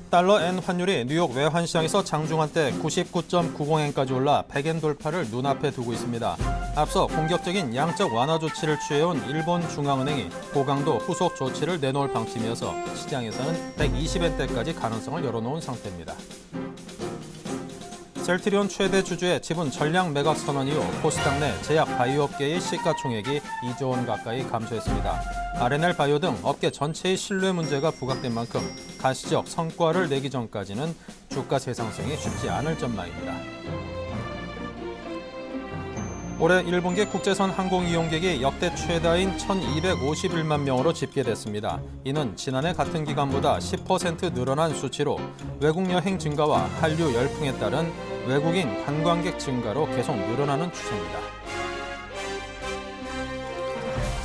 달러 엔 환율이 뉴욕 외환시장에서 장중한 때 99.90엔까지 올라 100엔 돌파를 눈앞에 두고 있습니다. 앞서 공격적인 양적 완화 조치를 취해온 일본 중앙은행이 고강도 후속 조치를 내놓을 방침이어서 시장에서는 120엔대까지 가능성을 열어놓은 상태입니다. 셀트리온 최대 주주의 지분 전량 매각 선언 이후 코스닥 내 제약 바이오업계의 시가총액이 2조 원 가까이 감소했습니다. R&L 바이오 등 업계 전체의 신뢰 문제가 부각된 만큼 가시적 성과를 내기 전까지는 주가 세상성이 쉽지 않을 전망입니다. 올해 1분기 국제선 항공 이용객이 역대 최다인 1,251만 명으로 집계됐습니다. 이는 지난해 같은 기간보다 10% 늘어난 수치로 외국 여행 증가와 한류 열풍에 따른 외국인 관광객 증가로 계속 늘어나는 추세입니다.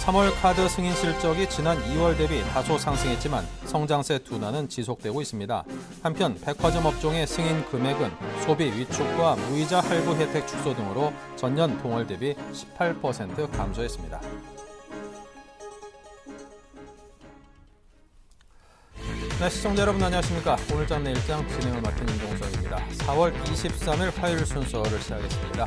3월 카드 승인 실적이 지난 2월 대비 다소 상승했지만 성장세 둔화는 지속되고 있습니다. 한편 백화점 업종의 승인 금액은 소비 위축과 무이자 할부 혜택 축소 등으로 전년 동월 대비 18% 감소했습니다. 네, 시청자 여러분 안녕하십니까. 오늘장 내일장 진행을 맡은 임종석입니다. 4월 23일 화요일 순서를 시작했습니다.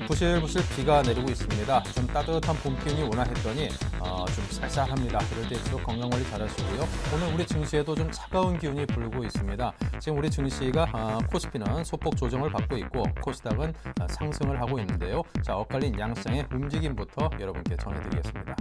부실부실 비가 내리고 있습니다. 좀 따뜻한 봄 기운이 오나 했더니 좀 쌀쌀합니다. 이럴 때일수록 건강관리 잘하시고요. 오늘 우리 증시에도 좀 차가운 기운이 불고 있습니다. 지금 우리 증시가 코스피는 소폭 조정을 받고 있고 코스닥은 상승을 하고 있는데요. 자, 엇갈린 양시장의 움직임부터 여러분께 전해드리겠습니다.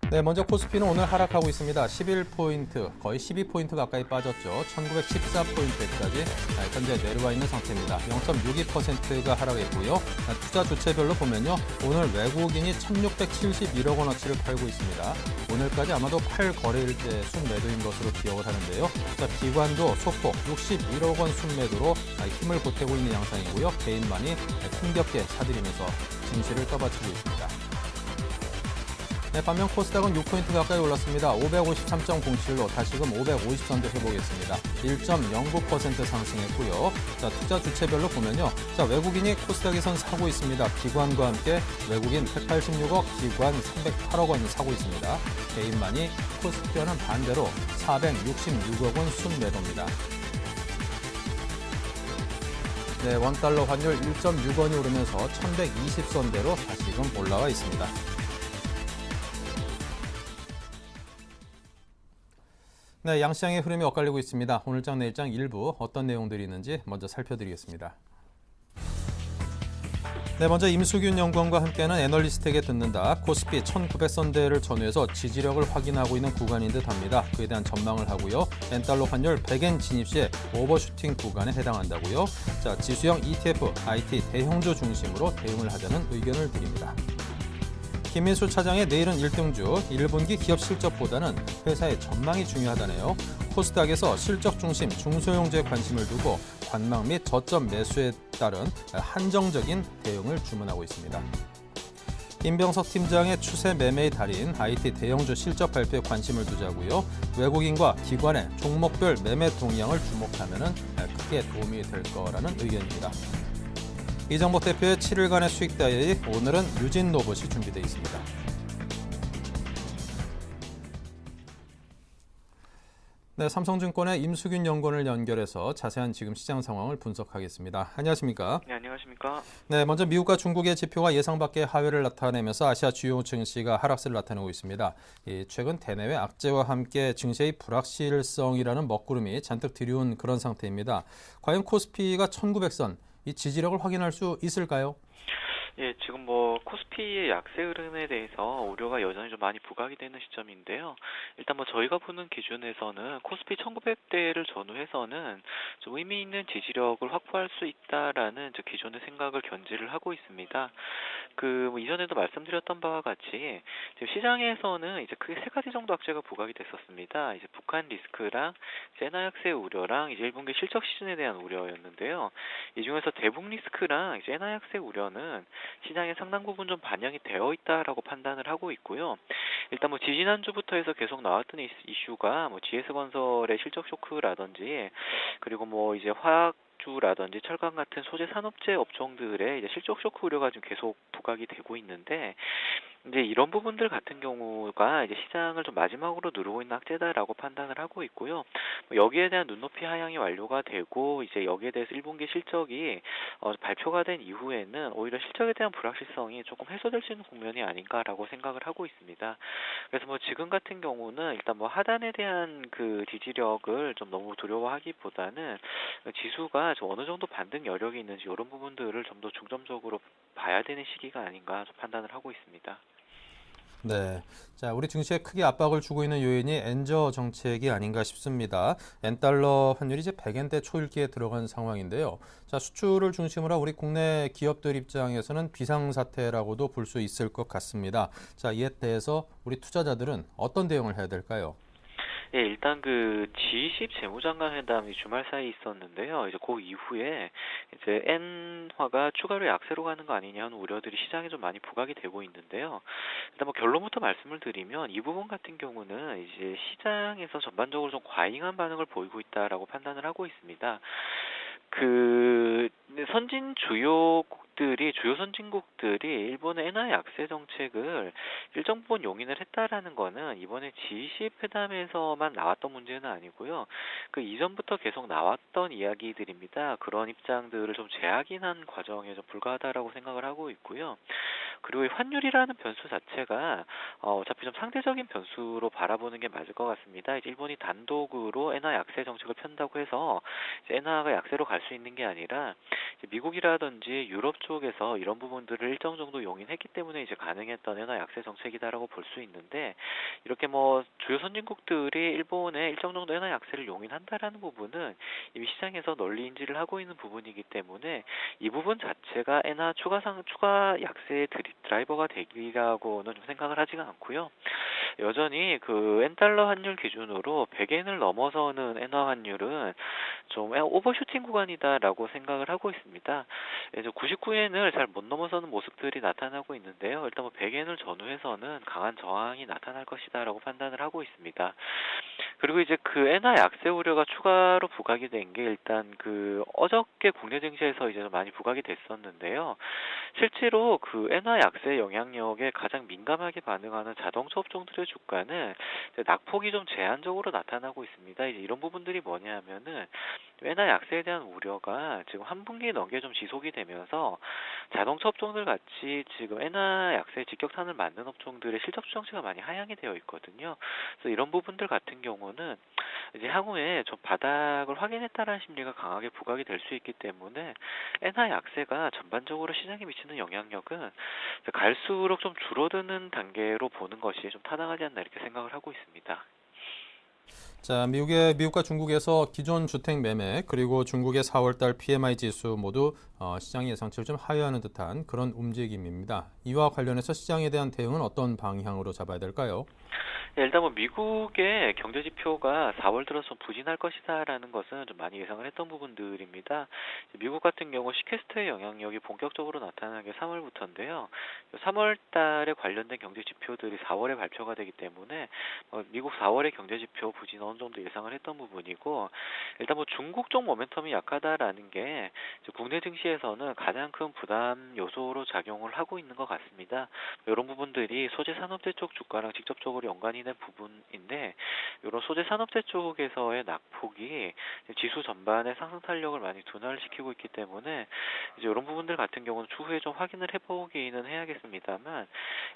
네, 먼저 코스피는 오늘 하락하고 있습니다. 11포인트, 거의 12포인트 가까이 빠졌죠. 1914포인트까지 현재 내려와 있는 상태입니다. 0.62%가 하락했고요. 투자 주체별로 보면요. 오늘 외국인이 1,671억 원어치를 팔고 있습니다. 오늘까지 아마도 8거래일 때 순매도인 것으로 기억을 하는데요. 자, 기관도 소폭 61억 원 순매도로 힘을 보태고 있는 양상이고요. 개인만이 힘겹게 사들이면서 증시를 떠받치고 있습니다. 네, 반면 코스닥은 6포인트 가까이 올랐습니다. 553.07로 다시금 550선대 회복했습니다. 1.09% 상승했고요. 자, 투자 주체별로 보면요. 자, 외국인이 코스닥에선 사고 있습니다. 기관과 함께 외국인 186억, 기관 308억 원 사고 있습니다. 개인만이 코스피와는 반대로 466억 원 순매도입니다. 네, 원달러 환율 1.6원이 오르면서 1120선대로 다시금 올라와 있습니다. 네, 양시장의 흐름이 엇갈리고 있습니다. 오늘장 내일장 일부 어떤 내용들이 있는지 먼저 살펴드리겠습니다. 네, 먼저 임수균 연구원과 함께하는 애널리스트에게 듣는다. 코스피 1900선대를 전후해서 지지력을 확인하고 있는 구간인 듯합니다. 그에 대한 전망을 하고요. 엔달러 환율 100엔 진입 시에 오버슈팅 구간에 해당한다고요. 자, 지수형 ETF, IT 대형주 중심으로 대응을 하자는 의견을 드립니다. 김민수 차장의 내일은 1등주, 1분기 기업 실적보다는 회사의 전망이 중요하다네요. 코스닥에서 실적 중심 중소형주에 관심을 두고 관망 및 저점 매수에 따른 한정적인 대응을 주문하고 있습니다. 임병석 팀장의 추세 매매의 달인 IT 대형주 실적 발표에 관심을 두자고요. 외국인과 기관의 종목별 매매 동향을 주목하면 크게 도움이 될 거라는 의견입니다. 이정복 대표의 7일간의 수익 다이어리, 오늘은 유진 로봇이 준비되어 있습니다. 네, 삼성증권의 임수균 연구원을 연결해서 자세한 지금 시장 상황을 분석하겠습니다. 안녕하십니까? 네, 안녕하십니까? 네, 먼저 미국과 중국의 지표가 예상 밖의 하회를 나타내면서 아시아 주요 증시가 하락세를 나타내고 있습니다. 최근 대내외 악재와 함께 증시의 불확실성이라는 먹구름이 잔뜩 들이운 그런 상태입니다. 과연 코스피가 1900선, 이 지지력을 확인할 수 있을까요? 예, 지금 코스피의 약세 흐름에 대해서 우려가 여전히 좀 많이 부각이 되는 시점인데요. 일단 저희가 보는 기준에서는 코스피 1900대를 전후해서는 좀 의미 있는 지지력을 확보할 수 있다라는 기존의 생각을 견지를 하고 있습니다. 이전에도 말씀드렸던 바와 같이 지금 시장에서는 이제 크게 세 가지 정도 악재가 부각이 됐었습니다. 이제 북한 리스크랑 엔화 약세 우려랑 이제 1분기 실적 시즌에 대한 우려였는데요. 이 중에서 대북 리스크랑 이제 엔화 약세 우려는 시장의 상당 부분 좀 반영이 되어 있다라고 판단을 하고 있고요. 일단 지지난주부터 해서 계속 나왔던 이슈가 GS건설의 실적 쇼크라든지 그리고 이제 화학 주라든지 철강 같은 소재 산업재 업종들의 이제 실적 쇼크 우려가 좀 계속 부각이 되고 있는데 이제 이런 부분들 같은 경우가 이제 시장을 좀 마지막으로 누르고 있는 악재다라고 판단을 하고 있고요. 여기에 대한 눈높이 하향이 완료가 되고 이제 여기에 대해서 1분기 실적이 발표가 된 이후에는 오히려 실적에 대한 불확실성이 조금 해소될 수 있는 국면이 아닌가라고 생각을 하고 있습니다. 그래서 뭐 지금 같은 경우는 일단 뭐 하단에 대한 그 지지력을 좀 너무 두려워하기보다는 지수가 좀 어느 정도 반등 여력이 있는지 이런 부분들을 좀 더 중점적으로 봐야 되는 시기가 아닌가 좀 판단을 하고 있습니다. 네. 자, 우리 증시에 크게 압박을 주고 있는 요인이 엔저 정책이 아닌가 싶습니다. 엔달러 환율이 이제 100엔대 초읽기에 들어간 상황인데요. 자, 수출을 중심으로 우리 국내 기업들 입장에서는 비상사태라고도 볼 수 있을 것 같습니다. 자, 이에 대해서 우리 투자자들은 어떤 대응을 해야 될까요? 예, 일단 그 G20 재무장관 회담이 주말 사이에 있었는데요. 이제 그 이후에 이제 엔화가 추가로 약세로 가는 거 아니냐 하는 우려들이 시장에 좀 많이 부각이 되고 있는데요. 일단 뭐 결론부터 말씀을 드리면 이 부분 같은 경우는 이제 시장에서 전반적으로 좀 과잉한 반응을 보이고 있다라고 판단을 하고 있습니다. 그 선진 주요 선진국들이 일본의 엔화 약세 정책을 일정 부분 용인을 했다라는 거는 이번에 G20 회담에서만 나왔던 문제는 아니고요. 그 이전부터 계속 나왔던 이야기들입니다. 그런 입장들을 좀 재확인한 과정에 좀 불과하다라고 생각을 하고 있고요. 그리고 이 환율이라는 변수 자체가 어차피 좀 상대적인 변수로 바라보는 게 맞을 것 같습니다. 이제 일본이 단독으로 엔화 약세 정책을 편다고 해서 이제 엔화가 약세로 갈 수 있는 게 아니라 이제 미국이라든지 유럽 쪽에서 이런 부분들을 일정 정도 용인했기 때문에 이제 가능했던 엔화 약세 정책이다라고 볼 수 있는데 이렇게 뭐 주요 선진국들이 일본에 일정 정도 엔화 약세를 용인한다라는 부분은 이미 시장에서 널리 인지를 하고 있는 부분이기 때문에 이 부분 자체가 엔화 추가 약세의 드라이버가 되리라고는 좀 생각을 하지가 않고요. 여전히 그 엔달러 환율 기준으로 100엔을 넘어서는 엔화 환율은 좀 오버슈팅 구간이다라고 생각을 하고 있습니다. 이제 99엔을 잘 못 넘어서는 모습들이 나타나고 있는데요. 일단 뭐 100엔을 전후해서는 강한 저항이 나타날 것이다라고 판단을 하고 있습니다. 그리고 이제 그 엔화 약세 우려가 추가로 부각이 된 게 일단 그 어저께 국내 증시에서 이제 많이 부각이 됐었는데요. 실제로 그 엔화 약세 영향력에 가장 민감하게 반응하는 자동차 업종들의 주가는 이제 낙폭이 좀 제한적으로 나타나고 있습니다. 이제 이런 부분들이 뭐냐면은 엔화 약세에 대한 우려가 지금 한 분기 넘게 좀 지속이 되면서 자동차 업종들 같이 지금 엔화 약세 직격탄을 맞는 업종들의 실적 추정치가 많이 하향이 되어 있거든요. 그래서 이런 부분들 같은 경우는 이제 향후에 좀 바닥을 확인했다라는 심리가 강하게 부각이 될 수 있기 때문에 엔화 약세가 전반적으로 시장에 미치는 영향력은 갈수록 좀 줄어드는 단계로 보는 것이 좀 타당하지 않나 이렇게 생각을 하고 있습니다. 자, 미국과 중국에서 기존 주택 매매 그리고 중국의 4월달 PMI 지수 모두 시장 예상치를 좀 하회하는 듯한 그런 움직임입니다. 이와 관련해서 시장에 대한 대응은 어떤 방향으로 잡아야 될까요? 네, 일단 뭐 미국의 경제 지표가 4월 들어서 부진할 것이다라는 것은 좀 많이 예상을 했던 부분들입니다. 미국 같은 경우 시퀘스트의 영향력이 본격적으로 나타나는 게 3월부터인데요. 3월 달에 관련된 경제 지표들이 4월에 발표가 되기 때문에 미국 4월의 경제 지표 부진 어느 정도 예상을 했던 부분이고 일단 뭐 중국 쪽 모멘텀이 약하다라는 게 국내 증시에서는 가장 큰 부담 요소로 작용을 하고 있는 것 같습니다. 이런 부분들이 소재 산업재 쪽 주가랑 직접적으로 연관이 된 부분인데 이런 소재 산업재 쪽에서의 낙폭이 지수 전반의 상승 탄력을 많이 둔화를 시키고 있기 때문에 이제 이런 부분들 같은 경우는 추후에 좀 확인을 해보기는 해야겠습니다만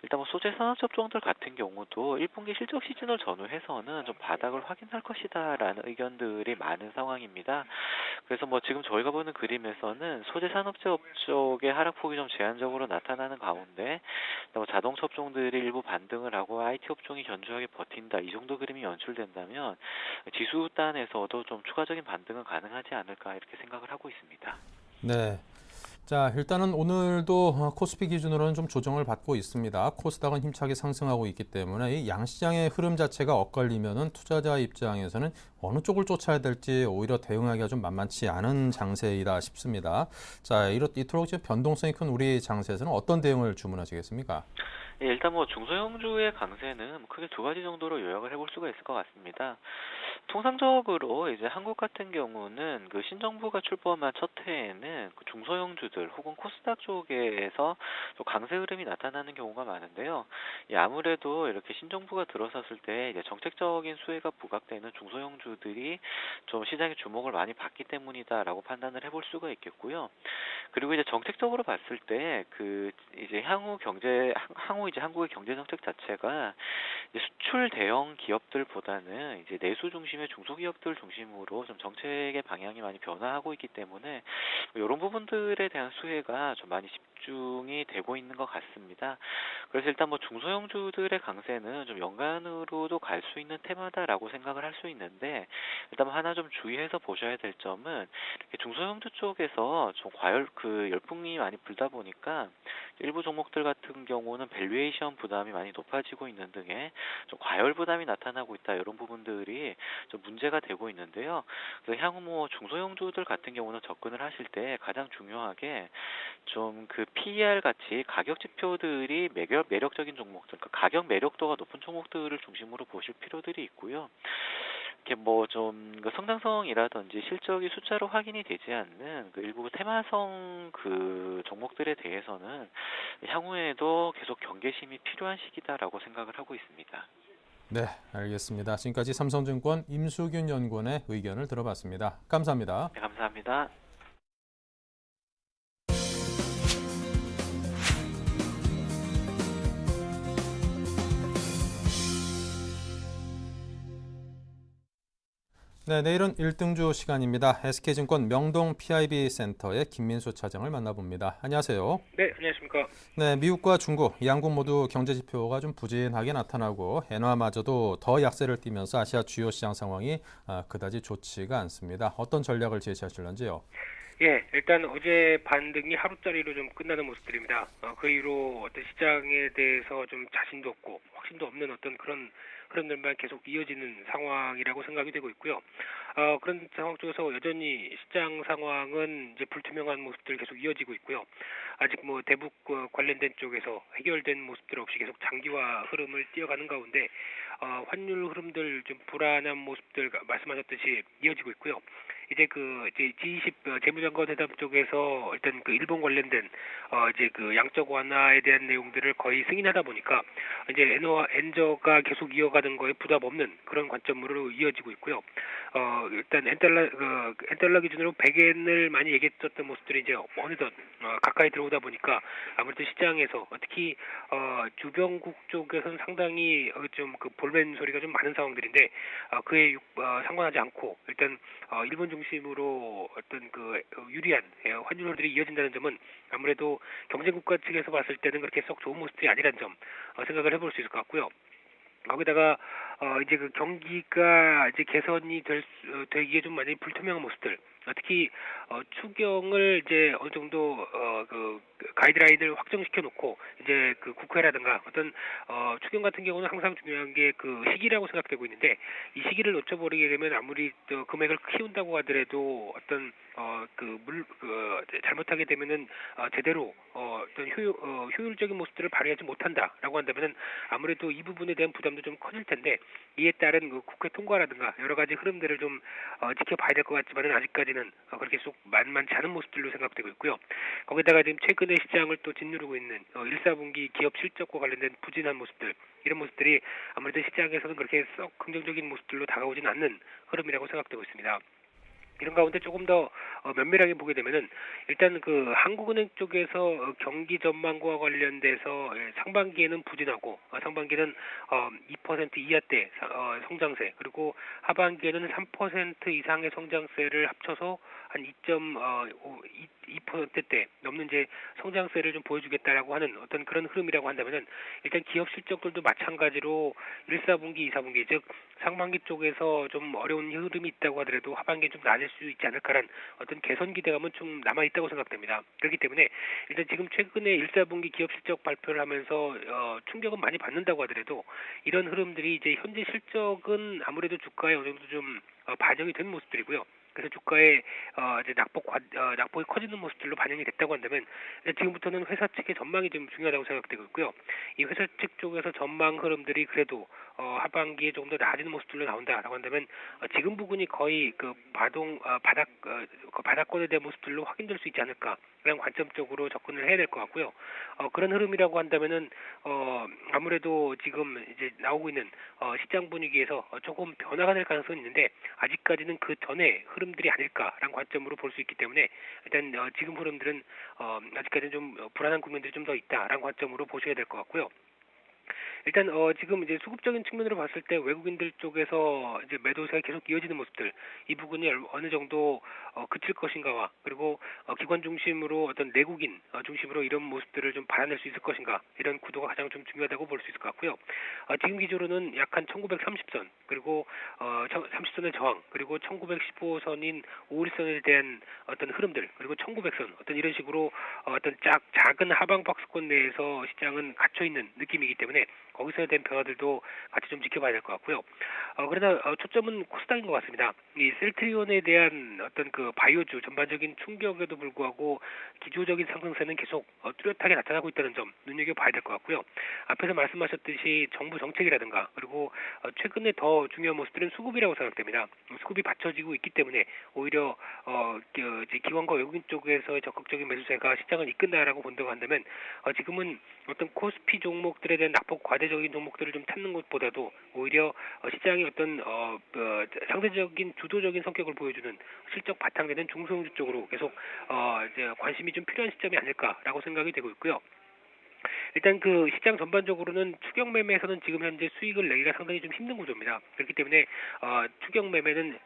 일단 뭐 소재 산업 업종들 같은 경우도 1분기 실적 시즌을 전후해서는 좀 바닥을 확인할 것이다라는 의견들이 많은 상황입니다. 그래서 뭐 지금 저희가 보는 그림에서는 소재 산업재 업종의 하락폭이 좀 제한적으로 나타나는 가운데 뭐 자동차 업종들이 일부 반등을 하고 IT 업종이 견조하게 버틴다 이 정도 그림이 연출된다면 지수 단에서도 좀 추가적인 반등은 가능하지 않을까 이렇게 생각을 하고 있습니다. 네. 자, 일단은 오늘도 코스피 기준으로는 좀 조정을 받고 있습니다. 코스닥은 힘차게 상승하고 있기 때문에 이 양시장의 흐름 자체가 엇갈리면은 투자자 입장에서는 어느 쪽을 쫓아야 될지 오히려 대응하기가 좀 만만치 않은 장세이다 싶습니다. 자, 이토록 변동성이 큰 우리 장세에서는 어떤 대응을 주문하시겠습니까? 예, 일단 뭐 중소형주의 강세는 뭐 크게 두 가지 정도로 요약을 해볼 수가 있을 것 같습니다. 통상적으로 이제 한국 같은 경우는 그 신정부가 출범한 첫 해에는 그 중소형주들 혹은 코스닥 쪽에서 좀 강세 흐름이 나타나는 경우가 많은데요. 예, 아무래도 이렇게 신정부가 들어섰을 때 이제 정책적인 수혜가 부각되는 중소형주들이 좀 시장의 주목을 많이 받기 때문이다라고 판단을 해볼 수가 있겠고요. 그리고 이제 정책적으로 봤을 때 그 이제 향후 이제 한국의 경제 정책 자체가 이제 수출 대형 기업들보다는 이제 내수 중심의 중소기업들 중심으로 좀 정책의 방향이 많이 변화하고 있기 때문에 이런 부분들에 대한 수혜가 좀 많이 집중이 되고 있는 것 같습니다. 그래서 일단 뭐 중소형주들의 강세는 좀 연간으로도 갈 수 있는 테마다라고 생각을 할 수 있는데 일단 뭐 하나 좀 주의해서 보셔야 될 점은 이렇게 중소형주 쪽에서 좀 열풍이 많이 불다 보니까 일부 종목들 같은 경우는 밸류에이션 부담이 많이 높아지고 있는 등의 좀 과열 부담이 나타나고 있다 이런 부분들이 좀 문제가 되고 있는데요. 그래서 향후 뭐 중소형주들 같은 경우는 접근을 하실 때 가장 중요하게 좀 그 PER 같이 가격 지표들이 매력적인 종목들, 그러니까 가격 매력도가 높은 종목들을 중심으로 보실 필요들이 있고요. 이렇게 뭐 좀 그 성장성이라든지 실적이 숫자로 확인이 되지 않는 그 일부 테마성 그 종목들에 대해서는 향후에도 계속 경계심이 필요한 시기다라고 생각을 하고 있습니다. 네, 알겠습니다. 지금까지 삼성증권 임수균 연구원의 의견을 들어봤습니다. 감사합니다. 네, 감사합니다. 네, 내일은 1등주 시간입니다. SK증권 명동 PIB 센터의 김민수 차장을 만나봅니다. 안녕하세요. 네, 안녕하십니까. 네, 미국과 중국, 양국 모두 경제 지표가 좀 부진하게 나타나고 엔화마저도 더 약세를 띠면서 아시아 주요 시장 상황이 그다지 좋지가 않습니다. 어떤 전략을 제시하실런지요? 예, 일단 어제 반등이 하루짜리로 좀 끝나는 모습들입니다. 그 이후로 어떤 시장에 대해서 좀 자신도 없고 확신도 없는 어떤 그런 흐름들만 계속 이어지는 상황이라고 생각이 되고 있고요. 그런 상황 속에서 여전히 시장 상황은 이제 불투명한 모습들 계속 이어지고 있고요. 아직 뭐 대북 관련된 쪽에서 해결된 모습들 없이 계속 장기화 흐름을 띄어가는 가운데 환율 흐름들 좀 불안한 모습들 말씀하셨듯이 이어지고 있고요. 이제 이제 G20 재무장관 회담 쪽에서 일단 그 일본 관련된 이제 그 양적 완화에 대한 내용들을 거의 승인하다 보니까 이제 엔저가 계속 이어가는 거에 부담 없는 그런 관점으로 이어지고 있고요. 일단 엔달러 기준으로 100엔을 많이 얘기했었던 모습들이 이제 어느덧 가까이 들어오다 보니까 아무래도 시장에서 특히 주변국 쪽에서는 상당히 좀 그 볼멘 소리가 좀 많은 상황들인데 그에 상관하지 않고 일단 일본 중심으로 어떤 그 유리한 환율들이 이어진다는 점은 아무래도 경쟁국가 측에서 봤을 때는 그렇게 썩 좋은 모습들이 아니라는 점 생각을 해볼 수 있을 것 같고요. 거기다가 이제 그 경기가 이제 개선이 되기에 좀 많이 불투명한 모습들, 특히 추경을 이제 어느 정도 그 가이드라인을 확정시켜 놓고 이제 그 국회라든가 어떤 추경 같은 경우는 항상 중요한 게 그 시기라고 생각되고 있는데 이 시기를 놓쳐버리게 되면 아무리 또 금액을 키운다고 하더라도 어떤 잘못하게 되면은 제대로 어떤 효율적인 모습들을 발휘하지 못한다라고 한다면은 아무래도 이 부분에 대한 부담도 좀 커질 텐데 이에 따른 그 국회 통과라든가 여러 가지 흐름들을 좀 지켜봐야 될 것 같지만은 아직까지는 그렇게 쏙 만만치 않은 모습들로 생각되고 있고요. 거기다가 지금 최근에 시장을 또 짓누르고 있는 1, 4분기 기업 실적과 관련된 부진한 모습들 이런 모습들이 아무래도 시장에서는 그렇게 썩 긍정적인 모습들로 다가오지는 않는 흐름이라고 생각되고 있습니다. 이런 가운데 조금 더 면밀하게 보게 되면은 일단 그 한국은행 쪽에서 경기 전망과 관련돼서 상반기에는 부진하고 상반기는 2% 이하대 성장세 그리고 하반기에는 3% 이상의 성장세를 합쳐서 한 2.2%대 넘는 이제 성장세를 좀 보여주겠다라고 하는 어떤 그런 흐름이라고 한다면은 일단 기업 실적들도 마찬가지로 1, 4분기, 2, 4분기 즉 상반기 쪽에서 좀 어려운 흐름이 있다고 하더라도 하반기에 좀 나아질 수 있지 않을까라는 어떤 개선 기대감은 좀 남아 있다고 생각됩니다. 그렇기 때문에 일단 지금 최근에 1, 4분기 기업 실적 발표를 하면서 충격은 많이 받는다고 하더라도 이런 흐름들이 이제 현재 실적은 아무래도 주가에 어느 정도 좀 반영이 된 모습들이고요. 그래서 주가에 이제 낙폭이 커지는 모습들로 반영이 됐다고 한다면 이제 지금부터는 회사 측의 전망이 좀 중요하다고 생각되고 있고요. 이 회사 측 쪽에서 전망 흐름들이 그래도 하반기에 조금 더 나아지는 모습들로 나온다라고 한다면 지금 부근이 거의 그 바닥권에 대한 모습들로 확인될 수 있지 않을까 그런 관점적으로 접근을 해야 될 것 같고요. 그런 흐름이라고 한다면은 아무래도 지금 이제 나오고 있는 시장 분위기에서 조금 변화가 될 가능성이 있는데 아직까지는 그 전에 흐름들이 아닐까라는 관점으로 볼 수 있기 때문에 일단 지금 흐름들은 아직까지는 좀 불안한 국면들이 좀 더 있다라는 관점으로 보셔야 될 것 같고요. 일단 지금 이제 수급적인 측면으로 봤을 때 외국인들 쪽에서 이제 매도세가 계속 이어지는 모습들 이 부분이 어느 정도 그칠 것인가와 그리고 기관 중심으로 어떤 내국인 중심으로 이런 모습들을 좀 받아낼 수 있을 것인가 이런 구도가 가장 좀 중요하다고 볼 수 있을 것 같고요. 지금 기조로는 약한 1930선 그리고 30선의 저항 그리고 1915선인 5일선에 대한 어떤 흐름들 그리고 1900선 어떤 이런 식으로 어떤 작은 하방 박스권 내에서 시장은 갇혀 있는 느낌이기 때문에 거기서에 대한 변화들도 같이 좀 지켜봐야 될 것 같고요. 그러나 초점은 코스닥인 것 같습니다. 이 셀트리온에 대한 어떤 그 바이오주 전반적인 충격에도 불구하고 기조적인 상승세는 계속 뚜렷하게 나타나고 있다는 점 눈여겨봐야 될 것 같고요. 앞에서 말씀하셨듯이 정부 정책이라든가 그리고 최근에 더 중요한 모습들은 수급이라고 생각됩니다. 수급이 받쳐지고 있기 때문에 오히려 이제 기관과 외국인 쪽에서의 적극적인 매수세가 시장을 이끈다라고 본다고 한다면 지금은 어떤 코스피 종목들에 대한 낙폭 과대적인 종목들을 좀 찾는 것보다도 오히려 시장이 어떤 상대적인 주도적인 성격을 보여주는 실적 바탕되는 중소형주 쪽으로 계속 이제 관심이 좀 필요한 시점이 아닐까라고 생각이 되고 있고요. 일단 그 시장 전반적으로는 추격 매매에서는 지금 현재 수익을 내기가 상당히 좀 힘든 구조입니다. 그렇기 때문에 추격 매매는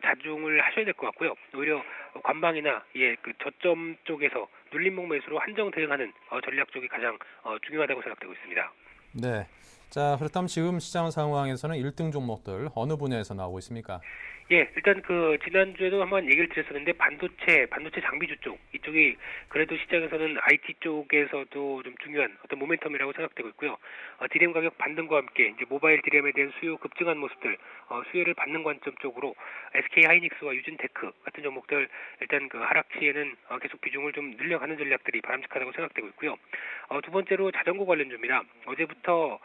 자중을 하셔야 될 것 같고요. 오히려 관망이나 그 저점 쪽에서 눌림목 매수로 한정 대응하는 전략 쪽이 가장 중요하다고 생각되고 있습니다. 네. 자, 그렇다면 지금 시장 상황에서는 1등 종목들 어느 분야에서 나오고 있습니까? 예, 일단 그 지난주에도 한번 얘기를 드렸었는데 반도체 장비주 쪽 이쪽이 그래도 시장에서는 IT 쪽에서도 좀 중요한 어떤 모멘텀이라고 생각되고 있고요. 디램 가격 반등과 함께 이제 모바일 디램에 대한 수요 급증한 모습들 수혜를 받는 관점 쪽으로 SK 하이닉스와 유진테크 같은 종목들 일단 그 하락시에는 계속 비중을 좀 늘려가는 전략들이 바람직하다고 생각되고 있고요. 두 번째로 자전거 관련주입니다. 어제부터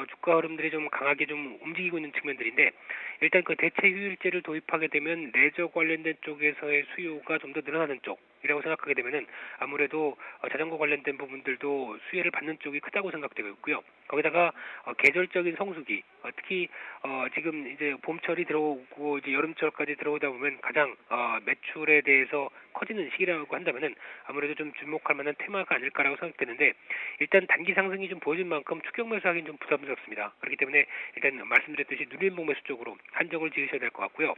주가 흐름들이 좀 강하게 좀 움직이고 있는 측면들인데 일단 그 대체 휴일제를 도입하게 되면 레저 관련된 쪽에서의 수요가 좀 더 늘어나는 쪽이라고 생각하게 되면은 아무래도 자전거 관련된 부분들도 수혜를 받는 쪽이 크다고 생각되고 있고요. 거기다가 계절적인 성수기 특히 지금 이제 봄철이 들어오고 이제 여름철까지 들어오다 보면 가장 매출에 대해서 커지는 시기라고 한다면은 아무래도 좀 주목할 만한 테마가 아닐까라고 생각되는데 일단 단기 상승이 좀 보여진 만큼 추격 매수하기는 좀 부담스럽습니다. 그렇기 때문에 일단 말씀드렸듯이 누림목 매수 쪽으로 한정을 지으셔야 될 것 같고요.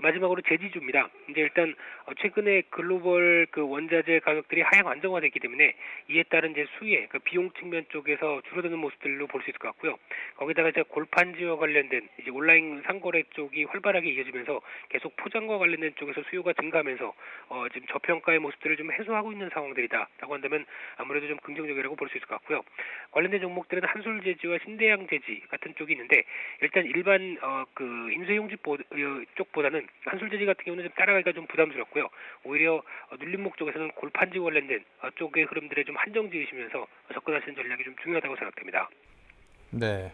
마지막으로 제지주입니다. 이제 일단 최근에 글로벌 그 원자재 가격들이 하향 안정화됐기 때문에 이에 따른 이제 수혜, 그 비용 측면 쪽에서 줄어드는 모습들로 볼 수 있을 것 같고요. 거기다가 이제 골판지와 관련된 이제 온라인 상거래 쪽이 활발하게 이어지면서 계속 포장과 관련된 쪽에서 수요가 증가하면서 지금 저평가의 모습들을 좀 해소하고 있는 상황들이다라고 한다면 아무래도 좀 긍정적이라고 볼 수 있을 것 같고요. 관련된 종목들은 한솔제지와 신대양제지 같은 쪽이 있는데 일단 일반 그 인쇄용지 쪽보다는 한솔제지 같은 경우는 좀 따라가기가 좀 부담스럽고요. 오히려 눌림목 쪽에서는 골판지 관련된 쪽의 흐름들에 좀 한정 지으시면서 접근하시는 전략이 좀 중요하다고 생각됩니다. 네.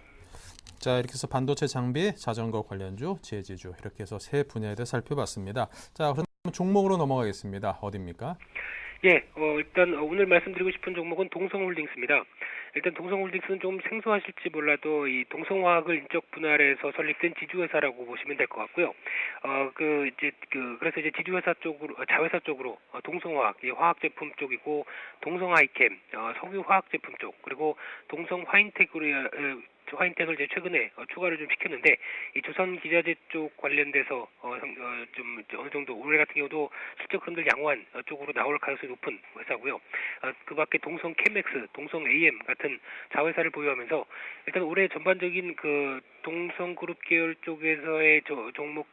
자, 이렇게 해서 반도체 장비, 자전거 관련주, 제지주 이렇게 해서 세 분야에 대해 살펴봤습니다. 자, 그럼 종목으로 넘어가겠습니다. 어디입니까? 예, 일단 오늘 말씀드리고 싶은 종목은 동성홀딩스입니다. 일단 동성홀딩스는 좀 생소하실지 몰라도 이 동성화학을 인적 분할해서 설립된 지주회사라고 보시면 될 것 같고요. 그래서 이제 지주회사 쪽으로, 자회사 쪽으로 동성화학, 화학 제품 쪽이고 동성하이캠, 석유 화학 제품 쪽, 그리고 화인텍을 이제 최근에 추가를 좀 시켰는데 이 조선 기자재 쪽 관련돼서 좀 어느 정도 올해 같은 경우도 실적 흐름들 양호한 쪽으로 나올 가능성이 높은 회사고요. 그밖에 동성 캠엑스, 동성 AM 같은 자회사를 보유하면서 일단 올해 전반적인 그 동성그룹 계열 쪽에서의 종목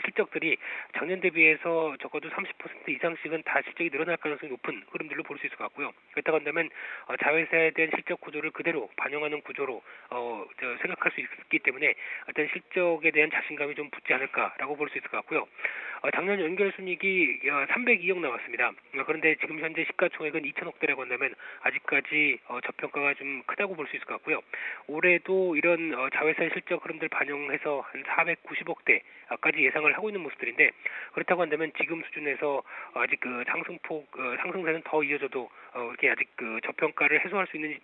실적들이 작년 대비해서 적어도 30% 이상씩은 다 실적이 늘어날 가능성이 높은 흐름들로 볼 수 있을 것 같고요. 그렇다고 한다면 자회사에 대한 실적 구조를 그대로 반영하는 구조로 생각할 수 있기 때문에 어떤 실적에 대한 자신감이 좀 붙지 않을까라고 볼 수 있을 것 같고요. 작년 연결순이익이 302억 나왔습니다. 그런데 지금 현재 시가총액은 2천억대라고 한다면 아직까지 저평가가 좀 크다고 볼 수 있을 것 같고요. 올해도 이런 자회사의 실적 흐름들 반영해서 한 490억대까지 예상을 하고 있는 모습들인데 그렇다고 한다면 지금 수준에서 아직 그 상승폭 상승세는 더 이어져도 이렇게 아직 그 저평가를 해소할 수 있는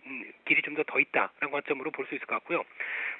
길이 좀 더 있다라는 관점으로 볼 수 있을 것 같고요.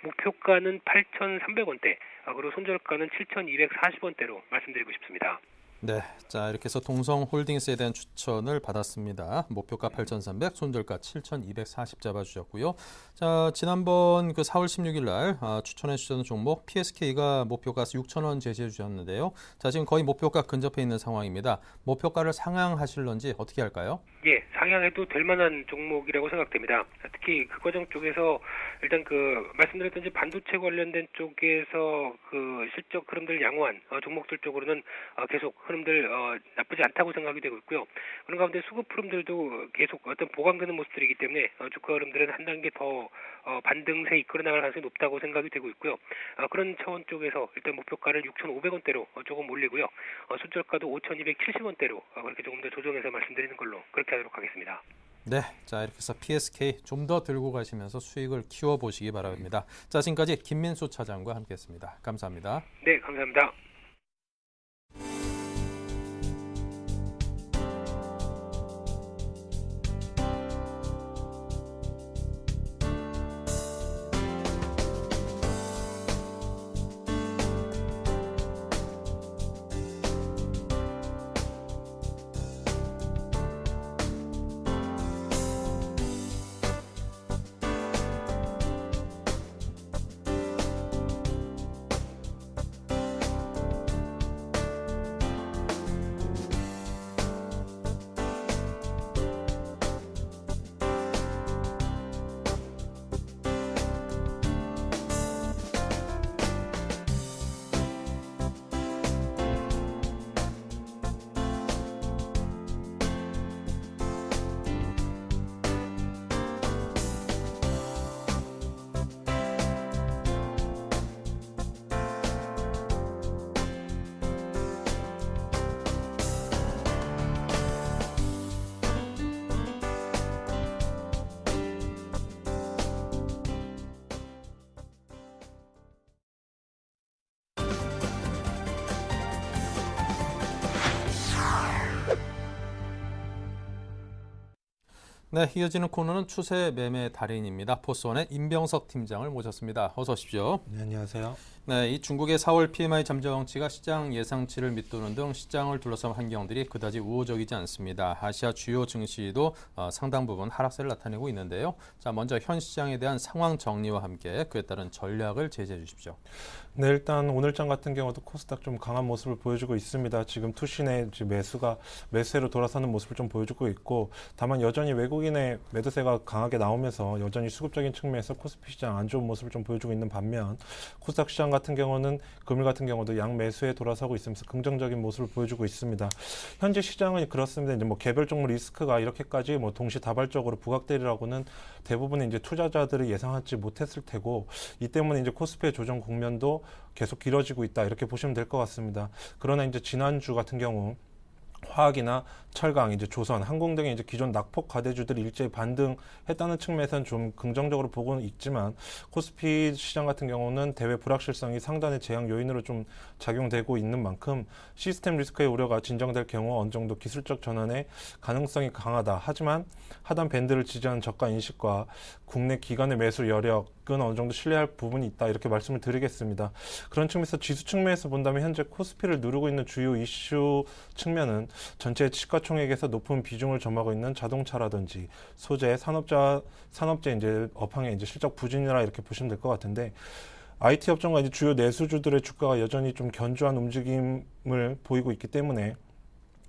목표가는 8,300원대 그리고 손절가는 7,240원대로 말씀드리고 싶습니다. 네, 자 이렇게 해서 동성홀딩스에 대한 추천을 받았습니다. 목표가 8,300, 손절가 7,240 잡아주셨고요. 자 지난번 그 4월 16일 날 추천해 주셨던 종목 PSK가 목표가 6,000원 제시해 주셨는데요. 자 지금 거의 목표가 근접해 있는 상황입니다. 목표가를 상향하실런지 어떻게 할까요? 예, 상향해도 될 만한 종목이라고 생각됩니다. 특히 그 과정 쪽에서 일단 그 말씀드렸던지 반도체 관련된 쪽에서 그 실적 흐름들 양호한 종목들 쪽으로는 계속 흐름들 나쁘지 않다고 생각이 되고 있고요. 그런 가운데 수급 흐름들도 계속 어떤 보강되는 모습들이기 때문에 주가 흐름들은 한 단계 더 반등세 이끌어 나갈 가능성이 높다고 생각이 되고 있고요. 그런 차원 쪽에서 일단 목표가를 6,500원대로 조금 올리고요. 손절가도 5,270원대로 그렇게 조금 더 조정해서 말씀드리는 걸로 그렇게 하도록 하겠습니다. 네, 자 이렇게 해서 PSK 좀 더 들고 가시면서 수익을 키워보시기 바랍니다. 자 지금까지 김민수 차장과 함께했습니다. 감사합니다. 네, 감사합니다. 네, 이어지는 코너는 추세 매매 달인입니다. 포스원의 임병석 팀장을 모셨습니다. 어서 오십시오. 네, 안녕하세요. 네, 이 중국의 4월 PMI 잠정치가 시장 예상치를 밑도는 등 시장을 둘러싼 환경들이 그다지 우호적이지 않습니다. 아시아 주요 증시도 상당 부분 하락세를 나타내고 있는데요. 자, 먼저 현 시장에 대한 상황 정리와 함께 그에 따른 전략을 제시해 주십시오. 네, 일단 오늘장 같은 경우도 코스닥 좀 강한 모습을 보여주고 있습니다. 지금 투신의 매수가 매수세로 돌아서는 모습을 좀 보여주고 있고, 다만 여전히 외국인의 매도세가 강하게 나오면서 여전히 수급적인 측면에서 코스피 시장 안 좋은 모습을 좀 보여주고 있는 반면, 코스닥 시장 같은 경우는 금일 같은 경우도 양매수에 돌아서고 있으면서 긍정적인 모습을 보여주고 있습니다. 현재 시장은 그렇습니다. 이제 뭐 개별 종목 리스크가 이렇게까지 뭐 동시다발적으로 부각되리라고는 대부분의 이제 투자자들이 예상하지 못했을 테고, 이 때문에 이제 코스피의 조정 국면도 계속 길어지고 있다, 이렇게 보시면 될 것 같습니다. 그러나 이제 지난주 같은 경우 화학이나 철강, 이제 조선, 항공 등의 이제 기존 낙폭 과대주들이 일제히 반등했다는 측면에서는 좀 긍정적으로 보고는 있지만, 코스피 시장 같은 경우는 대외 불확실성이 상단의 제약 요인으로 좀 작용되고 있는 만큼 시스템 리스크의 우려가 진정될 경우 어느 정도 기술적 전환의 가능성이 강하다. 하지만 하단 밴드를 지지하는 저가 인식과 국내 기관의 매수 여력은 어느 정도 신뢰할 부분이 있다, 이렇게 말씀을 드리겠습니다. 그런 측면에서 지수 측면에서 본다면 현재 코스피를 누르고 있는 주요 이슈 측면은 전체 시가총액에서 높은 비중을 점하고 있는 자동차라든지 소재, 산업재 이제 업황의 이제 실적 부진이라 이렇게 보시면 될 것 같은데, IT 업종과 이제 주요 내수주들의 주가가 여전히 좀 견조한 움직임을 보이고 있기 때문에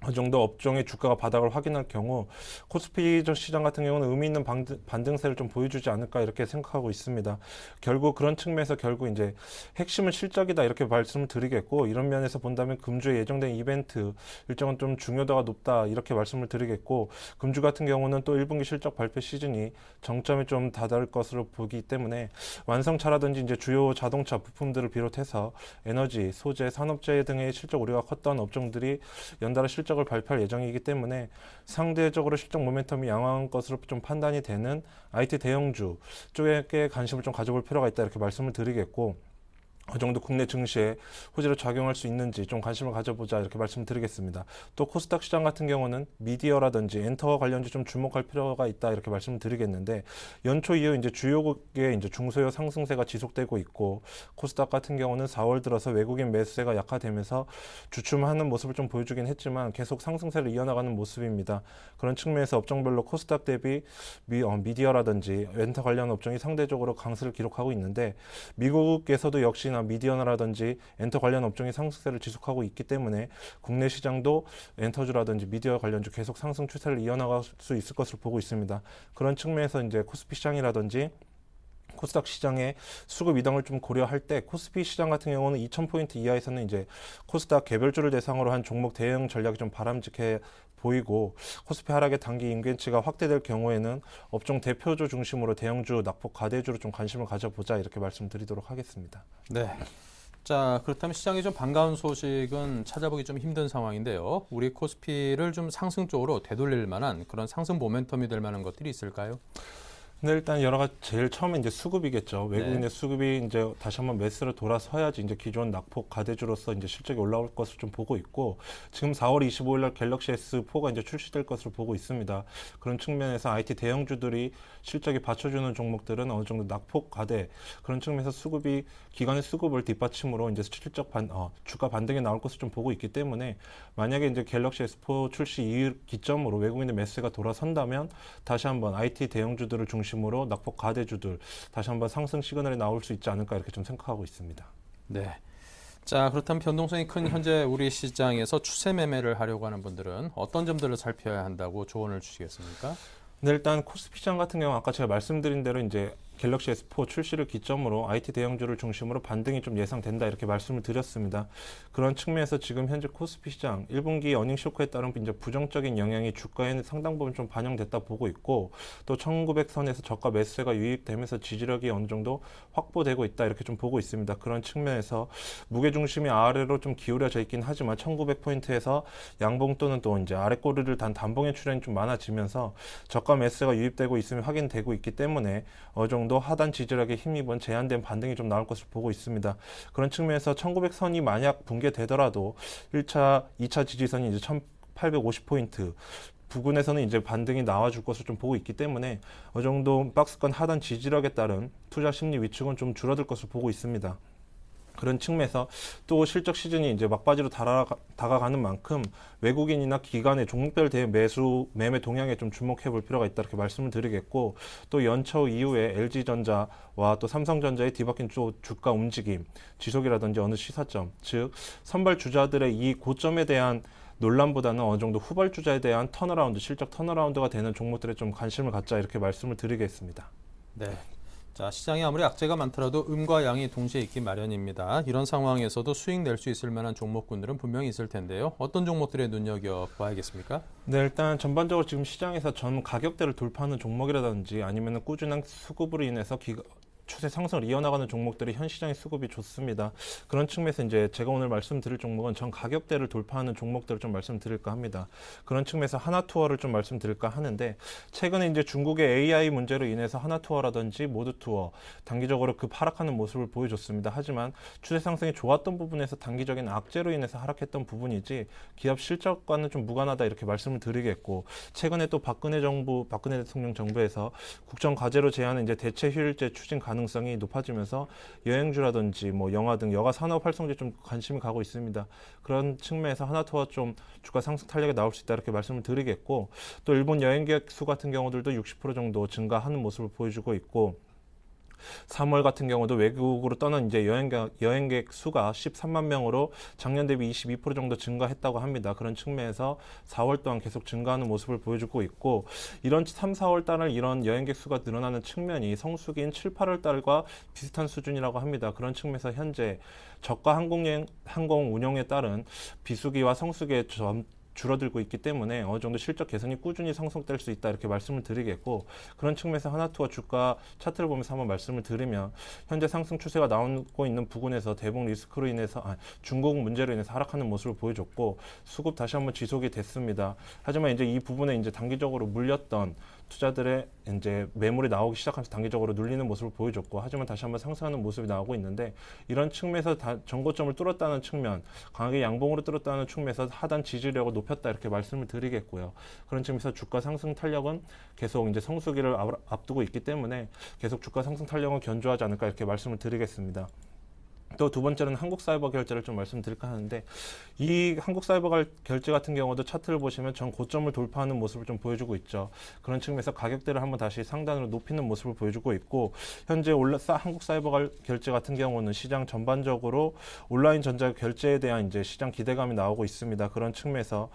그 정도 업종의 주가가 바닥을 확인할 경우 코스피 시장 같은 경우는 의미 있는 반등세를 좀 보여주지 않을까 이렇게 생각하고 있습니다. 결국 그런 측면에서 결국 이제 핵심은 실적이다 이렇게 말씀을 드리겠고, 이런 면에서 본다면 금주에 예정된 이벤트 일정은 좀 중요도가 높다 이렇게 말씀을 드리겠고, 금주 같은 경우는 또 1분기 실적 발표 시즌이 정점에 좀 다다를 것으로 보기 때문에 완성차라든지 이제 주요 자동차 부품들을 비롯해서 에너지, 소재, 산업재해 등의 실적 우려가 컸던 업종들이 연달아 실적을 발표할 예정이기 때문에 상대적으로 실적 모멘텀이 양호한 것으로 좀 판단이 되는 IT 대형주 쪽에 관심을 좀 가져볼 필요가 있다 이렇게 말씀을 드리겠고, 그 정도 국내 증시에 호재로 작용할 수 있는지 좀 관심을 가져보자 이렇게 말씀드리겠습니다. 또 코스닥 시장 같은 경우는 미디어라든지 엔터 관련주 좀 주목할 필요가 있다 이렇게 말씀드리겠는데, 연초 이후 이제 주요국의 이제 중소요 상승세가 지속되고 있고, 코스닥 같은 경우는 4월 들어서 외국인 매수세가 약화되면서 주춤하는 모습을 좀 보여주긴 했지만 계속 상승세를 이어나가는 모습입니다. 그런 측면에서 업종별로 코스닥 대비 미디어라든지 엔터 관련 업종이 상대적으로 강세를 기록하고 있는데, 미국에서도 역시나 미디어라든지 엔터 관련 업종이 상승세를 지속하고 있기 때문에 국내 시장도 엔터주라든지 미디어 관련주 계속 상승 추세를 이어나갈 수 있을 것으로 보고 있습니다. 그런 측면에서 이제 코스피 시장이라든지 코스닥 시장의 수급 이동을 좀 고려할 때, 코스피 시장 같은 경우는 2,000포인트 이하에서는 이제 코스닥 개별주를 대상으로 한 종목 대응 전략이 좀 바람직해 보이고, 코스피 하락의 단기 인근치가 확대될 경우에는 업종 대표주 중심으로 대형주, 낙폭 과대주로 좀 관심을 가져보자 이렇게 말씀드리도록 하겠습니다. 네. 자, 그렇다면 시장에 좀 반가운 소식은 찾아보기 좀 힘든 상황인데요. 우리 코스피를 좀 상승 쪽으로 되돌릴 만한 그런 상승 모멘텀이 될 만한 것들이 있을까요? 근데 일단 여러 가지 제일 처음에 이제 수급이겠죠. 외국인의 네. 수급이 이제 다시 한번 매수로 돌아서야지 이제 기존 낙폭 가대주로서 이제 실적이 올라올 것을 좀 보고 있고, 지금 4월 25일 날 갤럭시 S4가 이제 출시될 것으로 보고 있습니다. 그런 측면에서 IT 대형주들이 실적이 받쳐주는 종목들은 어느 정도 낙폭 가대, 그런 측면에서 수급이 기관의 수급을 뒷받침으로 이제 실적 주가 반등이 나올 것을 좀 보고 있기 때문에, 만약에 이제 갤럭시 S4 출시 이후 기점으로 외국인의 매수가 돌아선다면 다시 한번 IT 대형주들을 중심으로 낙폭 가대주들 다시 한번 상승 시그널이 나올 수 있지 않을까 이렇게 좀 생각하고 있습니다. 네. 자, 그렇다면 변동성이 큰 현재 우리 시장에서 추세 매매를 하려고 하는 분들은 어떤 점들을 살펴야 한다고 조언을 주시겠습니까? 네, 일단 코스피 시장 같은 경우 아까 제가 말씀드린 대로 이제 갤럭시 S4 출시를 기점으로 IT 대형주를 중심으로 반등이 좀 예상된다 이렇게 말씀을 드렸습니다. 그런 측면에서 지금 현재 코스피 시장 1분기 어닝 쇼크에 따른 이제 부정적인 영향이 주가에는 상당 부분 좀 반영됐다 보고 있고, 또 1900선에서 저가 매수세가 유입되면서 지지력이 어느 정도 확보되고 있다 이렇게 좀 보고 있습니다. 그런 측면에서 무게 중심이 아래로 좀 기울여져 있긴 하지만 1900포인트에서 양봉 또는 또 이제 아래 꼬리를 단 단봉의 출현이 좀 많아지면서 저가 매수세가 유입되고 있음이 확인되고 있기 때문에 어느 정도 하단 지지력에 힘입은 제한된 반등이 좀 나올 것을 보고 있습니다. 그런 측면에서 1900선이 만약 붕괴되더라도 1차, 2차 지지선이 이제 1850포인트 부근에서는 이제 반등이 나와줄 것을 좀 보고 있기 때문에 어느 정도 박스권 하단 지지력에 따른 투자 심리 위축은 좀 줄어들 것을 보고 있습니다. 그런 측면에서 또 실적 시즌이 이제 막바지로 다가가는 만큼 외국인이나 기관의 종목별 대 매매 동향에 좀 주목해 볼 필요가 있다 이렇게 말씀을 드리겠고, 또 연초 이후에 LG전자와 또 삼성전자의 뒤바뀐 주가 움직임, 지속이라든지 어느 시사점, 즉 선발 주자들의 이 고점에 대한 논란보다는 어느 정도 후발 주자에 대한 턴어라운드, 실적 턴어라운드가 되는 종목들에 좀 관심을 갖자 이렇게 말씀을 드리겠습니다. 네. 자, 시장에 아무리 악재가 많더라도 음과 양이 동시에 있기 마련입니다. 이런 상황에서도 수익 낼 수 있을 만한 종목군들은 분명히 있을 텐데요. 어떤 종목들에 눈여겨봐야겠습니까? 네, 일단 전반적으로 지금 시장에서 전 가격대를 돌파하는 종목이라든지 아니면 꾸준한 수급으로 인해서 추세 상승을 이어나가는 종목들이 현 시장의 수급이 좋습니다. 그런 측면에서 이제 제가 오늘 말씀드릴 종목은 전 가격대를 돌파하는 종목들을 좀 말씀드릴까 합니다. 그런 측면에서 하나투어를 좀 말씀드릴까 하는데, 최근에 이제 중국의 AI 문제로 인해서 하나투어라든지 모드투어 단기적으로 하락하는 모습을 보여줬습니다. 하지만 추세 상승이 좋았던 부분에서 단기적인 악재로 인해서 하락했던 부분이지 기업 실적과는 좀 무관하다 이렇게 말씀을 드리겠고, 최근에 또 박근혜 대통령 정부에서 국정 과제로 제안한 이제 대체 휴일제 추진 가능성이 높아지면서 여행주라든지 뭐 영화 등 여가 산업 활성화에 좀 관심이 가고 있습니다. 그런 측면에서 하나투어 좀 주가 상승 탄력이 나올 수 있다 이렇게 말씀을 드리겠고, 또 일본 여행객 수 같은 경우들도 60% 정도 증가하는 모습을 보여주고 있고, 3월 같은 경우도 외국으로 떠난 이제 여행객 수가 13만 명으로 작년 대비 22% 정도 증가했다고 합니다. 그런 측면에서 4월 또한 계속 증가하는 모습을 보여주고 있고, 이런 3, 4월 달을 이런 여행객 수가 늘어나는 측면이 성수기인 7, 8월 달과 비슷한 수준이라고 합니다. 그런 측면에서 현재 저가 항공 운영에 따른 비수기와 성수기의 줄어들고 있기 때문에 어느 정도 실적 개선이 꾸준히 상승될 수 있다, 이렇게 말씀을 드리겠고, 그런 측면에서 하나투어 주가 차트를 보면서 한번 말씀을 드리면, 현재 상승 추세가 나오고 있는 부근에서 대북 리스크로 인해서 중국 문제로 인해서 하락하는 모습을 보여줬고, 수급 다시 한번 지속이 됐습니다. 하지만 이제 이 부분에 이제 단기적으로 물렸던 투자들의 이제 매물이 나오기 시작하면서 단기적으로 눌리는 모습을 보여줬고, 하지만 다시 한번 상승하는 모습이 나오고 있는데, 이런 측면에서 전고점을 뚫었다는 측면, 강하게 양봉으로 뚫었다는 측면에서 하단 지지력을 높였다, 이렇게 말씀을 드리겠고요. 그런 측면에서 주가 상승 탄력은 계속 이제 성수기를 앞두고 있기 때문에 계속 주가 상승 탄력은 견조하지 않을까, 이렇게 말씀을 드리겠습니다. 또 두 번째는 한국사이버 결제를 좀 말씀드릴까 하는데, 이 한국사이버 결제 같은 경우도 차트를 보시면 전 고점을 돌파하는 모습을 좀 보여주고 있죠. 그런 측면에서 가격대를 한번 다시 상단으로 높이는 모습을 보여주고 있고, 현재 한국사이버 결제 같은 경우는 시장 전반적으로 온라인 전자 결제에 대한 이제 시장 기대감이 나오고 있습니다. 그런 측면에서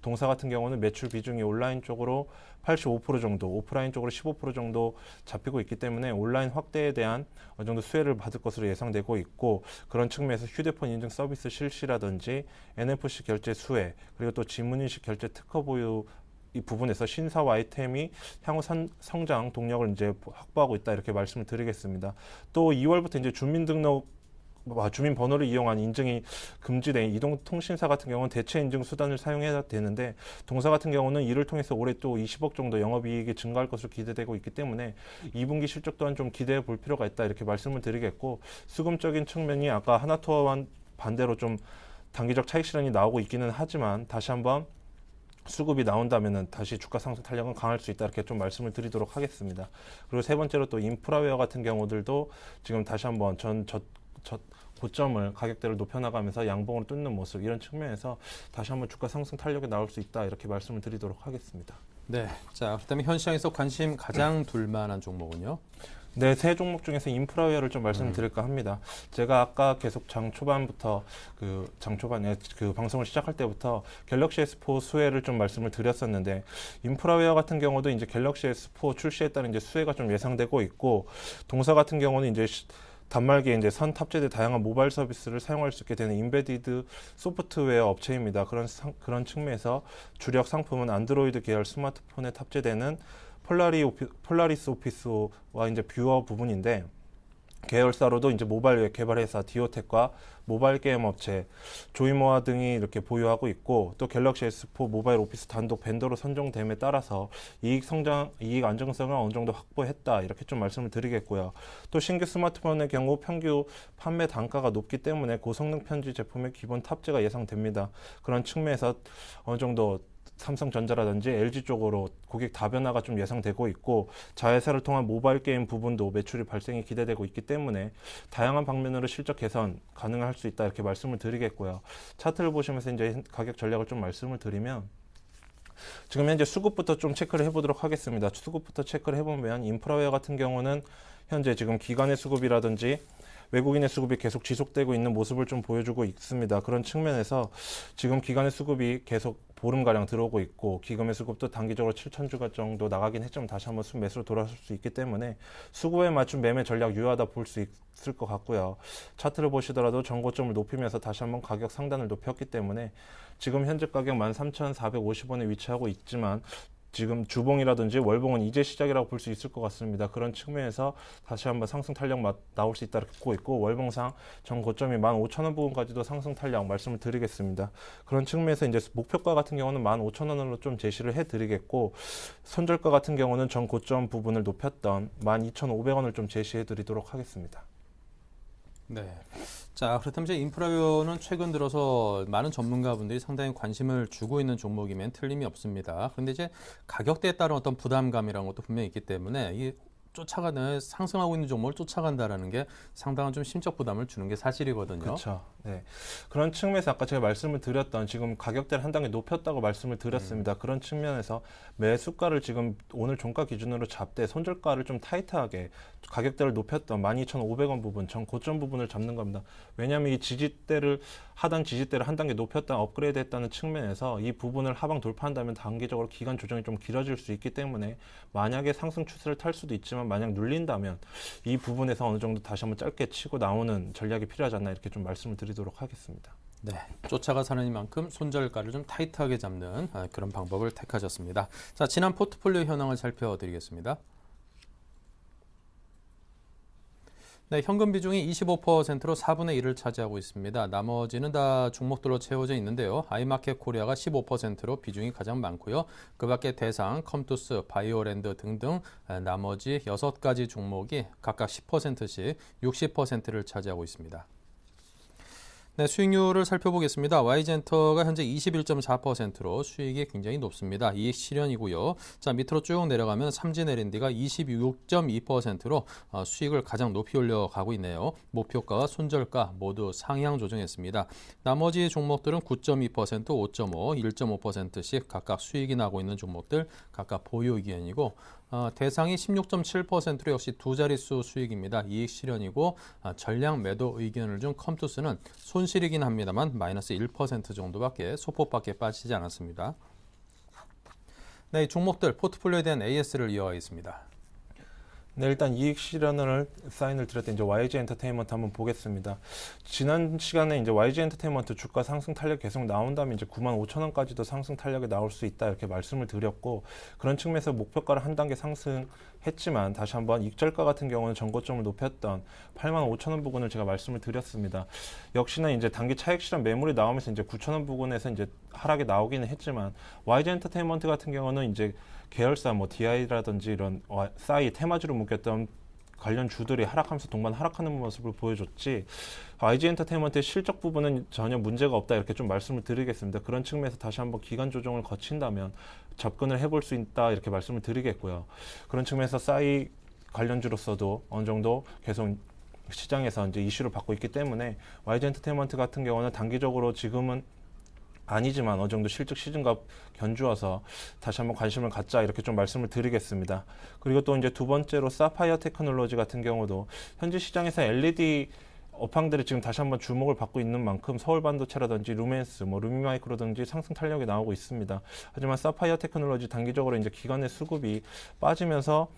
동사 같은 경우는 매출 비중이 온라인 쪽으로 85% 정도, 오프라인 쪽으로 15% 정도 잡히고 있기 때문에 온라인 확대에 대한 어느 정도 수혜를 받을 것으로 예상되고 있고, 그런 측면에서 휴대폰 인증 서비스 실시라든지 NFC 결제 수혜, 그리고 또 지문인식 결제 특허 보유 이 부분에서 신사업 아이템이 향후 성장 동력을 이제 확보하고 있다, 이렇게 말씀을 드리겠습니다. 또 2월부터 이제 주민번호를 이용한 인증이 금지된 이동통신사 같은 경우는 대체 인증 수단을 사용해야 되는데, 동사 같은 경우는 이를 통해서 올해 또 20억 정도 영업이익이 증가할 것으로 기대되고 있기 때문에 2분기 실적 또한 좀 기대해 볼 필요가 있다, 이렇게 말씀을 드리겠고, 수급적인 측면이 아까 하나투어와 반대로 좀 단기적 차익 실현이 나오고 있기는 하지만, 다시 한번 수급이 나온다면은 다시 주가 상승 탄력은 강할 수 있다, 이렇게 좀 말씀을 드리도록 하겠습니다. 그리고 세 번째로 또 인프라웨어 같은 경우들도 지금 다시 한번 고점을 가격대를 높여나가면서 양봉으로 뚫는 모습, 이런 측면에서 다시 한번 주가 상승 탄력이 나올 수 있다, 이렇게 말씀을 드리도록 하겠습니다. 네, 자 그렇다면 현 시장에서 관심 가장 둘만한 종목은요? 네, 세 종목 중에서 인프라웨어를 좀 말씀드릴까 합니다. 제가 아까 계속 장 초반에 방송을 시작할 때부터 갤럭시 S4 수혜를 좀 말씀을 드렸었는데, 인프라웨어 같은 경우도 이제 갤럭시 S4 출시에 따른 이제 수혜가 좀 예상되고 있고, 동사 같은 경우는 이제 단말기에 이제 선 탑재된 다양한 모바일 서비스를 사용할 수 있게 되는 인베디드 소프트웨어 업체입니다. 그런 측면에서 주력 상품은 안드로이드 계열 스마트폰에 탑재되는 폴라리스 오피스와 이제 뷰어 부분인데, 계열사로도 이제 모바일 웹 개발 회사 디오텍과 모바일 게임 업체 조이모아 등이 이렇게 보유하고 있고, 또 갤럭시 S4 모바일 오피스 단독 벤더로 선정됨에 따라서 이익 안정성을 어느 정도 확보했다, 이렇게 좀 말씀을 드리겠고요. 또 신규 스마트폰의 경우 평균 판매 단가가 높기 때문에 고성능 편지 제품의 기본 탑재가 예상됩니다. 그런 측면에서 어느 정도 삼성전자라든지 LG 쪽으로 고객 다변화가 좀 예상되고 있고, 자회사를 통한 모바일 게임 부분도 매출이 발생이 기대되고 있기 때문에 다양한 방면으로 실적 개선 가능할 수 있다, 이렇게 말씀을 드리겠고요. 차트를 보시면서 이제 가격 전략을 좀 말씀을 드리면, 지금 현재 수급부터 좀 체크를 해보도록 하겠습니다. 수급부터 체크를 해보면 인프라웨어 같은 경우는 현재 지금 기관의 수급이라든지 외국인의 수급이 계속 지속되고 있는 모습을 좀 보여주고 있습니다. 그런 측면에서 지금 기관의 수급이 계속 보름가량 들어오고 있고, 기금의 수급도 단기적으로 7,000주가 정도 나가긴 했지만 다시 한번 순매수로 돌아설 수 있기 때문에 수급에 맞춘 매매 전략 유효하다 볼 수 있을 것 같고요. 차트를 보시더라도 전고점을 높이면서 다시 한번 가격 상단을 높였기 때문에 지금 현재 가격 13,450원에 위치하고 있지만, 지금 주봉이라든지 월봉은 이제 시작이라고 볼 수 있을 것 같습니다. 그런 측면에서 다시 한번 상승 탄력 나올 수 있다고 보고 있고, 월봉상 전 고점이 15,000원 부분까지도 상승 탄력 말씀을 드리겠습니다. 그런 측면에서 이제 목표가 같은 경우는 15,000원으로 좀 제시를 해드리겠고, 손절가 같은 경우는 전 고점 부분을 높였던 12,500원을 좀 제시해 드리도록 하겠습니다. 네. 자, 그렇다면 이제 인프라웨어는 최근 들어서 많은 전문가분들이 상당히 관심을 주고 있는 종목이면 틀림이 없습니다. 그런데 이제 가격대에 따른 어떤 부담감이라는 것도 분명히 있기 때문에 이 쫓아가는 상승하고 있는 종목을 쫓아간다라는 게 상당한 좀 심적 부담을 주는 게 사실이거든요. 그렇죠. 네. 그런 측면에서 아까 제가 말씀을 드렸던 지금 가격대를 한 단계 높였다고 말씀을 드렸습니다. 그런 측면에서 매수가를 지금 오늘 종가 기준으로 잡되 손절가를 좀 타이트하게 가격대를 높였던 12,500원 부분, 전 고점 부분을 잡는 겁니다. 왜냐하면 이 지지대를 하단 지지대를 한 단계 높였다, 업그레이드했다는 측면에서 이 부분을 하방 돌파한다면 단기적으로 기간 조정이 좀 길어질 수 있기 때문에 만약에 상승 추세를 탈 수도 있지만 만약 눌린다면 이 부분에서 어느 정도 다시 한번 짧게 치고 나오는 전략이 필요하지 않나 이렇게 좀 말씀을 드리도록 하겠습니다. 네, 쫓아가서는 이만큼 손절가를 좀 타이트하게 잡는 그런 방법을 택하셨습니다. 자, 지난 포트폴리오 현황을 살펴드리겠습니다. 네, 현금 비중이 25%로 4분의 1을 차지하고 있습니다. 나머지는 다 종목들로 채워져 있는데요. 아이마켓 코리아가 15%로 비중이 가장 많고요. 그 밖에 대상, 컴투스, 바이오랜드 등등 나머지 6가지 종목이 각각 10%씩 60%를 차지하고 있습니다. 네, 수익률을 살펴보겠습니다. Y젠터가 현재 21.4%로 수익이 굉장히 높습니다. 이익 실현이고요. 자, 밑으로 쭉 내려가면 삼진LND가 26.2%로 수익을 가장 높이 올려가고 있네요. 목표가와 손절가 모두 상향 조정했습니다. 나머지 종목들은 9.2%, 5.5, 1.5%씩 각각 수익이 나고 있는 종목들 각각 보유 의견이고 대상이 16.7%로 역시 두 자릿수 수익입니다. 이익 실현이고 전량 매도 의견을 준 컴투스는 손실이긴 합니다만 마이너스 1% 정도밖에 소폭밖에 빠지지 않았습니다. 네, 이 종목들 포트폴리오에 대한 AS를 이어가겠습니다. 네, 일단 이익 실현을 사인을 드렸던 이제 YG 엔터테인먼트 한번 보겠습니다. 지난 시간에 이제 YG 엔터테인먼트 주가 상승 탄력 계속 나온다면 이제 95,000원까지도 상승 탄력이 나올 수 있다 이렇게 말씀을 드렸고 그런 측면에서 목표가를 한 단계 상승했지만 다시 한번 익절가 같은 경우는 전고점을 높였던 85,000원 부근을 제가 말씀을 드렸습니다. 역시나 이제 단기 차익 실현 매물이 나오면서 이제 9,000원 부근에서 이제 하락이 나오기는 했지만 YG 엔터테인먼트 같은 경우는 이제 계열사 뭐 DI라든지 이런 싸이 테마주로 묶였던 관련 주들이 하락하면서 동반 하락하는 모습을 보여줬지 YG 엔터테인먼트의 실적 부분은 전혀 문제가 없다 이렇게 좀 말씀을 드리겠습니다. 그런 측면에서 다시 한번 기간 조정을 거친다면 접근을 해볼 수 있다 이렇게 말씀을 드리겠고요. 그런 측면에서 싸이 관련주로서도 어느 정도 계속 시장에서 이제 이슈를 받고 있기 때문에 YG 엔터테인먼트 같은 경우는 단기적으로 지금은 아니지만 어느 정도 실적 시즌과 견주어서 다시 한번 관심을 갖자 이렇게 좀 말씀을 드리겠습니다. 그리고 또 이제 두 번째로 사파이어 테크놀로지 같은 경우도 현재 시장에서 LED 업황들이 지금 다시 한번 주목을 받고 있는 만큼 서울반도체라든지 루멘스, 뭐 루미마이크로든지 상승 탄력이 나오고 있습니다. 하지만 사파이어 테크놀로지 단기적으로 이제 기관의 수급이 빠지면서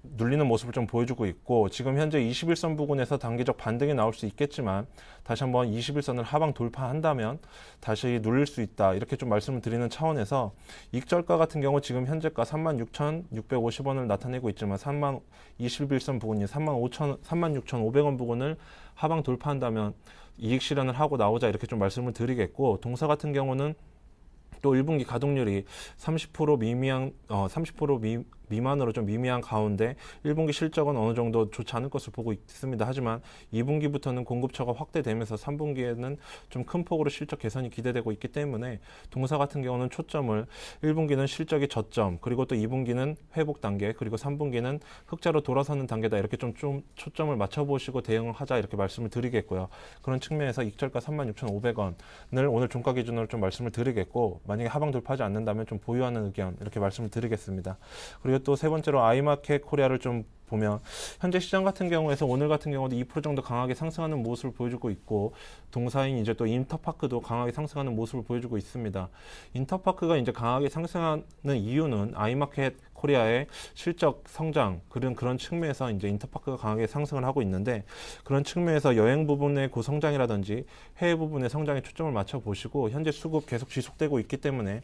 눌리는 모습을 좀 보여주고 있고 지금 현재 21선 부근에서 단기적 반등이 나올 수 있겠지만 다시 한번 21선을 하방 돌파한다면 다시 눌릴 수 있다 이렇게 좀 말씀을 드리는 차원에서 익절가 같은 경우 지금 현재가 36,650원을 나타내고 있지만 21선 부근이 36,500원 부근을 하방 돌파한다면 이익 실현을 하고 나오자 이렇게 좀 말씀을 드리겠고 동사 같은 경우는 또 1분기 가동률이 30% 미만으로 좀 미미한 가운데 1분기 실적은 어느 정도 좋지 않을 것을 보고 있습니다. 하지만 2분기부터는 공급처가 확대되면서 3분기에는 좀 큰 폭으로 실적 개선이 기대되고 있기 때문에 동사 같은 경우는 초점을 1분기는 실적이 저점 그리고 또 2분기는 회복 단계 그리고 3분기는 흑자로 돌아서는 단계다 이렇게 좀 초점을 맞춰보시고 대응을 하자 이렇게 말씀을 드리겠고요. 그런 측면에서 익절가 36,500원을 오늘 종가 기준으로 좀 말씀을 드리겠고 만약에 하방 돌파하지 않는다면 좀 보유하는 의견 이렇게 말씀을 드리겠습니다. 그리고 또 세 번째로 아이마켓 코리아를 좀 보면 현재 시장 같은 경우에서 오늘 같은 경우도 2% 정도 강하게 상승하는 모습을 보여주고 있고 동사인 이제 또 인터파크도 강하게 상승하는 모습을 보여주고 있습니다. 인터파크가 이제 강하게 상승하는 이유는 아이마켓 코리아의 실적 성장 그런 측면에서 이제 인터파크가 강하게 상승을 하고 있는데 그런 측면에서 여행 부분의 고성장이라든지 해외 부분의 성장에 초점을 맞춰 보시고 현재 수급 계속 지속되고 있기 때문에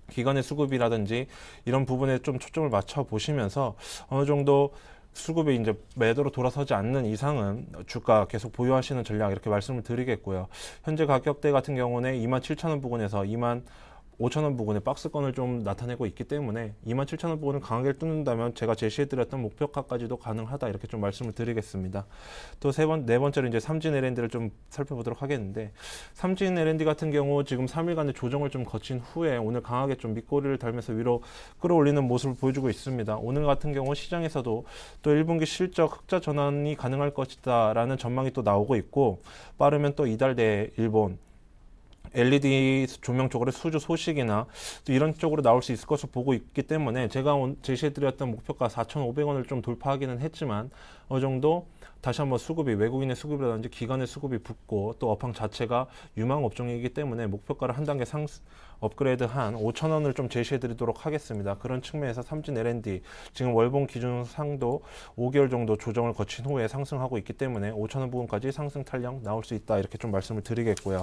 기관의 수급이라든지 이런 부분에 좀 초점을 맞춰 보시면서 어느 정도 수급이 이제 매도로 돌아서지 않는 이상은 주가 계속 보유하시는 전략 이렇게 말씀을 드리겠고요. 현재 가격대 같은 경우는 27,000원 부근에서 5,000원 부근에 박스권을 좀 나타내고 있기 때문에 27,000원 부근을 강하게 뚫는다면 제가 제시해드렸던 목표가까지도 가능하다 이렇게 좀 말씀을 드리겠습니다. 또 네 번째로 이제 삼진 L&D를 좀 살펴보도록 하겠는데 삼진 L&D 같은 경우 지금 3일간의 조정을 좀 거친 후에 오늘 강하게 좀 밑꼬리를 달면서 위로 끌어올리는 모습을 보여주고 있습니다. 오늘 같은 경우 시장에서도 또 1분기 실적 흑자 전환이 가능할 것이다라는 전망이 또 나오고 있고 빠르면 또 이달 내에 일본 LED 조명 쪽으로 수주 소식이나 또 이런 쪽으로 나올 수 있을 것으로 보고 있기 때문에 제가 제시해드렸던 목표가 4,500원을 좀 돌파하기는 했지만 어느 정도 다시 한번 수급이 외국인의 수급이라든지 기관의 수급이 붙고 또 업황 자체가 유망 업종이기 때문에 목표가를 한 단계 업그레이드한 5,000원을 좀 제시해드리도록 하겠습니다. 그런 측면에서 삼진 L&D 지금 월봉 기준 상도 5개월 정도 조정을 거친 후에 상승하고 있기 때문에 5,000원 부분까지 상승 탄력 나올 수 있다 이렇게 좀 말씀을 드리겠고요.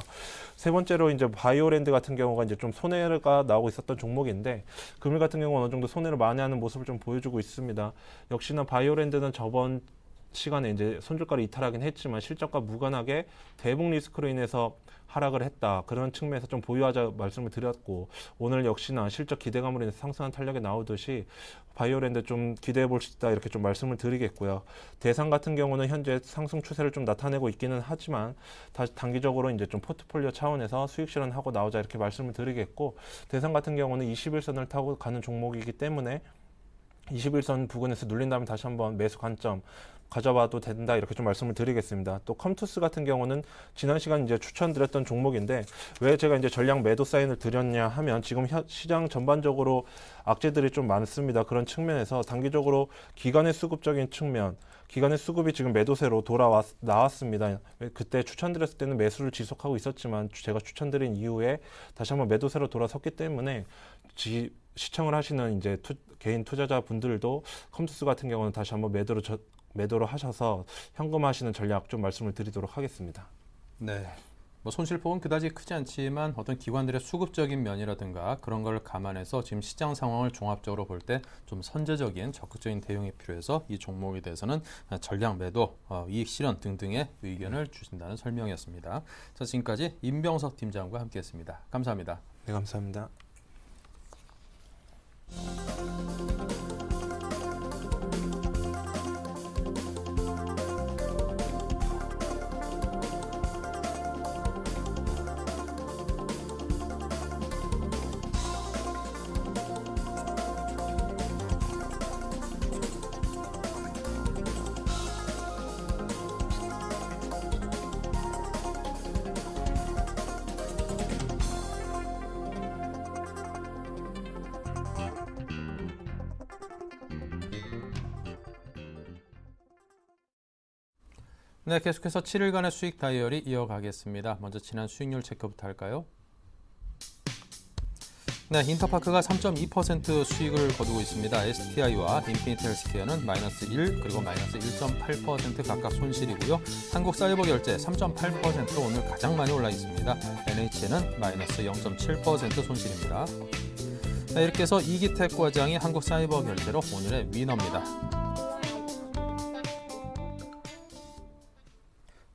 세 번째로 이제 바이오랜드 같은 경우가 이제 좀 손해가 나오고 있었던 종목인데 금일 같은 경우 어느 정도 손해를 만회하는 모습을 좀 보여주고 있습니다. 역시나 바이오랜드는 저번 시간에 이제 손절가를 이탈하긴 했지만 실적과 무관하게 대북 리스크로 인해서 하락을 했다. 그런 측면에서 좀 보유하자 말씀을 드렸고 오늘 역시나 실적 기대감으로 인해서 상승한 탄력이 나오듯이 바이오랜드 좀 기대해 볼 수 있다 이렇게 좀 말씀을 드리겠고요. 대상 같은 경우는 현재 상승 추세를 좀 나타내고 있기는 하지만 다시 단기적으로 이제 좀 포트폴리오 차원에서 수익 실현하고 나오자 이렇게 말씀을 드리겠고 대상 같은 경우는 21선을 타고 가는 종목이기 때문에 21선 부근에서 눌린다면 다시 한번 매수 관점 가져봐도 된다 이렇게 좀 말씀을 드리겠습니다. 또 컴투스 같은 경우는 지난 시간 이제 추천드렸던 종목인데 왜 제가 이제 전량 매도 사인을 드렸냐 하면 지금 시장 전반적으로 악재들이 좀 많습니다. 그런 측면에서 단기적으로 기관의 수급적인 측면 기관의 수급이 지금 매도세로 나왔습니다. 그때 추천드렸을 때는 매수를 지속하고 있었지만 제가 추천드린 이후에 다시 한번 매도세로 돌아섰기 때문에 시청을 하시는 이제 개인 투자자 분들도 컴투스 같은 경우는 다시 한번 매도로 하셔서 현금화하시는 전략 좀 말씀을 드리도록 하겠습니다. 네. 뭐 손실폭은 그다지 크지 않지만 어떤 기관들의 수급적인 면이라든가 그런 걸 감안해서 지금 시장 상황을 종합적으로 볼 때 좀 선제적인 적극적인 대응이 필요해서 이 종목에 대해서는 전량 매도, 이익 실현 등등의 의견을 주신다는 설명이었습니다. 자, 지금까지 임병석 팀장과 함께했습니다. 감사합니다. 네, 감사합니다. 네, 계속해서 7일간의 수익 다이어리 이어가겠습니다. 먼저 지난 수익률 체크부터 할까요? 네, 인터파크가 3.2% 수익을 거두고 있습니다. STI와 인피니티 헬스케어는 마이너스 1 그리고 마이너스 1.8% 각각 손실이고요. 한국사이버결제 3.8% 오늘 가장 많이 올라 있습니다. NHN은 마이너스 0.7% 손실입니다. 네, 이렇게 해서 이기택 과장이 한국사이버결제로 오늘의 위너입니다.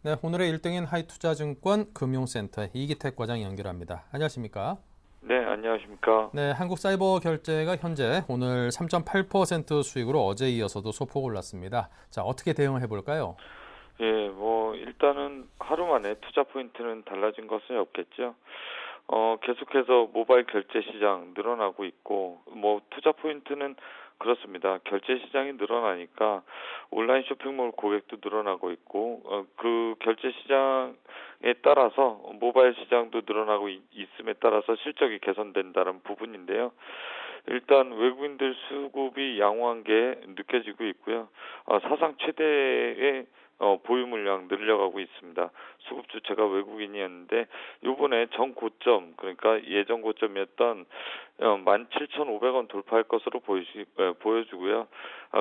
네, 오늘의 1등인 하이투자증권 금융센터의 이기택 과장 연결합니다. 안녕하십니까? 네, 안녕하십니까? 네, 한국사이버결제가 현재 오늘 3.8% 수익으로 어제 이어서도 소폭 올랐습니다. 자, 어떻게 대응을 해볼까요? 예, 일단은 하루 만에 투자 포인트는 달라진 것은 없겠죠. 계속해서 모바일 결제 시장 늘어나고 있고, 투자 포인트는 그렇습니다. 결제 시장이 늘어나니까 온라인 쇼핑몰 고객도 늘어나고 있고, 그 결제 시장에 따라서 모바일 시장도 늘어나고 있음에 따라서 실적이 개선된다는 부분인데요. 일단 외국인들 수급이 양호한 게 느껴지고 있고요. 사상 최대의 보유 물량 늘려가고 있습니다. 수급 주체가 외국인이었는데 요번에 전 고점 그러니까 예전 고점이었던 17,500원 돌파할 것으로 보여주고요.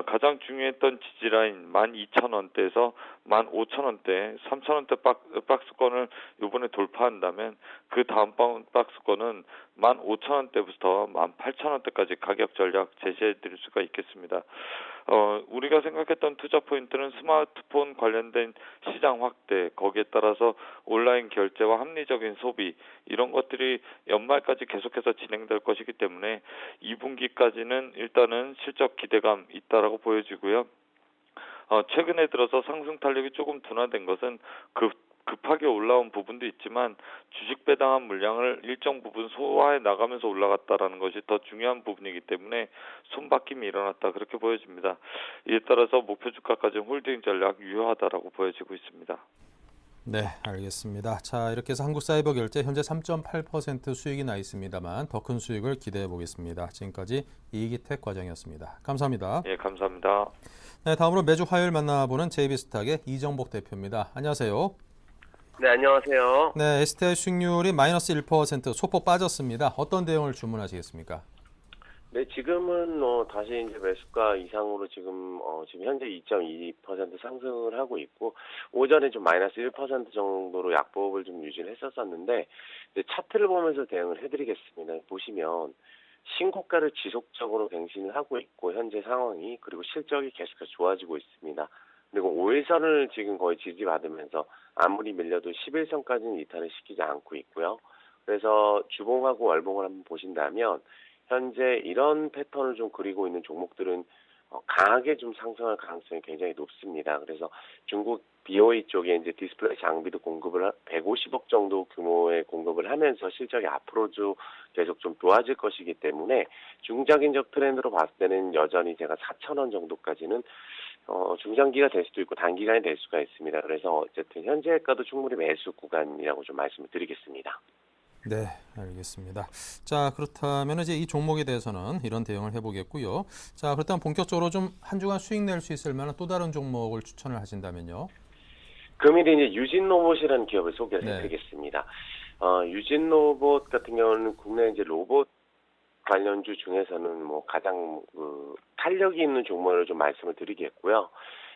가장 중요했던 지지라인 12,000원대에서 15,000원대, 3,000원대 박스권을 요번에 돌파한다면 그 다음 박스권은 15,000원대부터 18,000원대까지 가격 전략 제시해 드릴 수가 있겠습니다. 우리가 생각했던 투자 포인트는 스마트폰 관련된 시장 확대, 거기에 따라서 온라인 결제와 합리적인 소비, 이런 것들이 연말까지 계속해서 진행될 것이기 때문에 2분기까지는 일단은 실적 기대감 있다라고 보여지고요. 최근에 들어서 상승 탄력이 조금 둔화된 것은 급하게 올라온 부분도 있지만 주식 배당한 물량을 일정 부분 소화해 나가면서 올라갔다라는 것이 더 중요한 부분이기 때문에 손바뀜이 일어났다, 그렇게 보여집니다. 이에 따라서 목표 주가까지 홀딩 전략 유효하다라고 보여지고 있습니다. 네, 알겠습니다. 자, 이렇게 해서 한국사이버결제 현재 3.8% 수익이 나 있습니다만 더 큰 수익을 기대해 보겠습니다. 지금까지 이기택 과장이었습니다. 감사합니다. 예, 감사합니다. 네, 다음으로 매주 화요일 만나보는 JB스탁의 이정복 대표입니다. 안녕하세요. 네, 안녕하세요. 네, STI 수익률이 마이너스 1% 소폭 빠졌습니다. 어떤 대응을 주문하시겠습니까? 네, 지금은 다시 이제 매수가 이상으로 지금 현재 2.2% 상승을 하고 있고, 오전에 좀 마이너스 1% 정도로 약보합을 좀 유지를 했었었는데, 이제 차트를 보면서 대응을 해드리겠습니다. 보시면 신고가를 지속적으로 갱신을 하고 있고, 현재 상황이, 그리고 실적이 계속해서 좋아지고 있습니다. 그리고 5일선을 지금 거의 지지받으면서 아무리 밀려도 11선까지는 이탈을 시키지 않고 있고요. 그래서 주봉하고 월봉을 한번 보신다면 현재 이런 패턴을 좀 그리고 있는 종목들은 강하게 좀 상승할 가능성이 굉장히 높습니다. 그래서 중국 BOE 쪽에 이제 디스플레이 장비도 공급을 150억 정도 규모의 공급을 하면서 실적이 앞으로도 계속 좀 좋아질 것이기 때문에 중장기적 트렌드로 봤을 때는 여전히 제가 4,000원 정도까지는 중장기가 될 수도 있고 단기간이 될 수가 있습니다. 그래서 어쨌든 현재가도 충분히 매수 구간이라고 좀 말씀을 드리겠습니다. 네, 알겠습니다. 자, 그렇다면 이제 이 종목에 대해서는 이런 대응을 해보겠고요. 자, 그렇다면 본격적으로 좀 한 주간 수익 낼 수 있을 만한 또 다른 종목을 추천을 하신다면요? 금일에 이제 유진로봇이라는 기업을 소개를 해드리겠습니다. 유진로봇 같은 경우는 국내 이제 로봇 관련주 중에서는 뭐 가장 탄력이 있는 종목을 좀 말씀을 드리겠고요.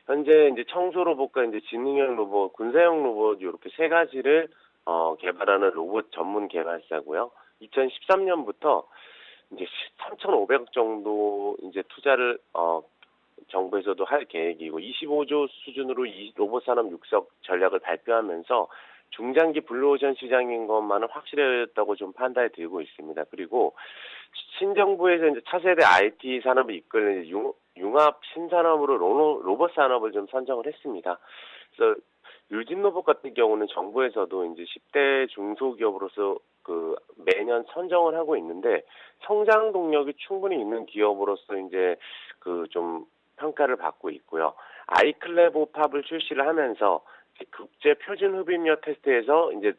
현재 이제 청소 로봇과 이제 지능형 로봇, 군사용 로봇 이렇게 세 가지를 개발하는 로봇 전문 개발사고요. 2013년부터 이제 3,500억 정도 이제 투자를 정부에서도 할 계획이고 25조 수준으로 이 로봇 산업 육성 전략을 발표하면서 중장기 블루오션 시장인 것만은 확실했다고 좀 판단이 들고 있습니다. 그리고 신정부에서 이제 차세대 IT 산업을 이끌는 융합 신산업으로 로봇 산업을 좀 선정을 했습니다. 그래서 유진로봇 같은 경우는 정부에서도 이제 10대 중소기업으로서 매년 선정을 하고 있는데 성장 동력이 충분히 있는 기업으로서 이제 좀 평가를 받고 있고요. 아이클레보 팝을 출시를 하면서 국제 표준 흡입력 테스트에서 이제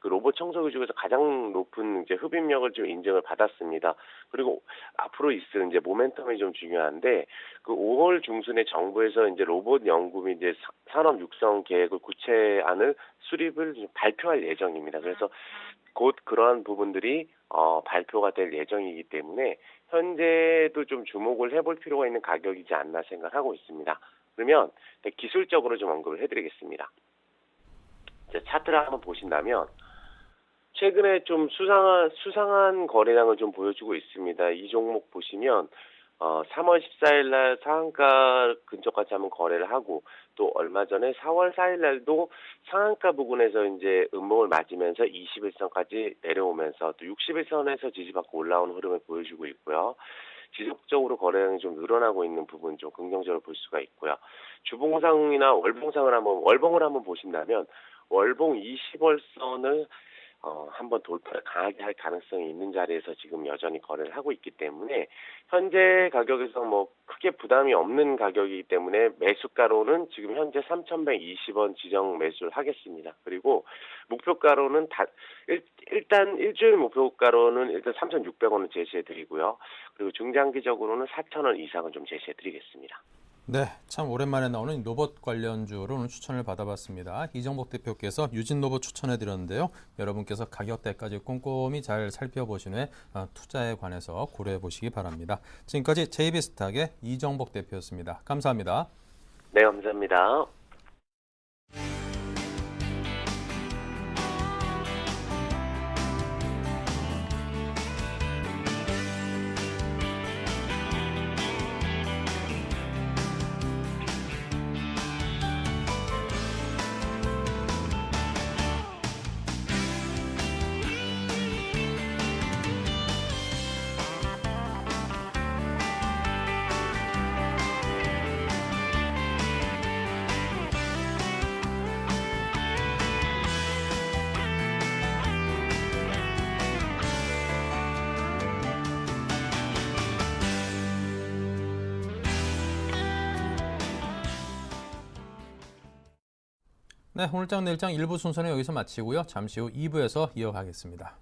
로봇 청소기 중에서 가장 높은 이제 흡입력을 좀 인정을 받았습니다. 그리고 앞으로 있을 이제 모멘텀이 좀 중요한데 5월 중순에 정부에서 이제 로봇 연구 및 이제 산업 육성 계획을 구체안을 수립을 발표할 예정입니다. 그래서 곧 그러한 부분들이 발표가 될 예정이기 때문에 현재도 좀 주목을 해볼 필요가 있는 가격이지 않나 생각하고 있습니다. 그러면 기술적으로 좀 언급을 해드리겠습니다. 차트를 한번 보신다면 최근에 좀 수상한 거래량을 좀 보여주고 있습니다. 이 종목 보시면 3월 14일 날 상한가 근처까지 한번 거래를 하고 또 얼마 전에 4월 4일 날도 상한가 부근에서 이제 음봉을 맞으면서 21선까지 내려오면서 또 61선에서 지지받고 올라오는 흐름을 보여주고 있고요. 지속적으로 거래량이 좀 늘어나고 있는 부분 좀 긍정적으로 볼 수가 있고요. 주봉상이나 월봉을 한번 보신다면 월봉 20월선을 한번 돌파를 강하게 할 가능성이 있는 자리에서 지금 여전히 거래를 하고 있기 때문에 현재 가격에서 뭐 크게 부담이 없는 가격이기 때문에 매수가로는 지금 현재 3,120원 지정 매수를 하겠습니다. 그리고 목표가로는 일단 일주일 목표가로는 일단 3,600원을 제시해 드리고요. 그리고 중장기적으로는 4,000원 이상은 좀 제시해 드리겠습니다. 네, 참 오랜만에 나오는 로봇 관련주로 오늘 추천을 받아봤습니다. 이정복 대표께서 유진로봇 추천해드렸는데요. 여러분께서 가격대까지 꼼꼼히 잘 살펴보신 후에 투자에 관해서 고려해 보시기 바랍니다. 지금까지 JB스탁의 이정복 대표였습니다. 감사합니다. 네, 감사합니다. 네, 오늘장 내일장 1부 순서는 여기서 마치고요. 잠시 후 2부에서 이어가겠습니다.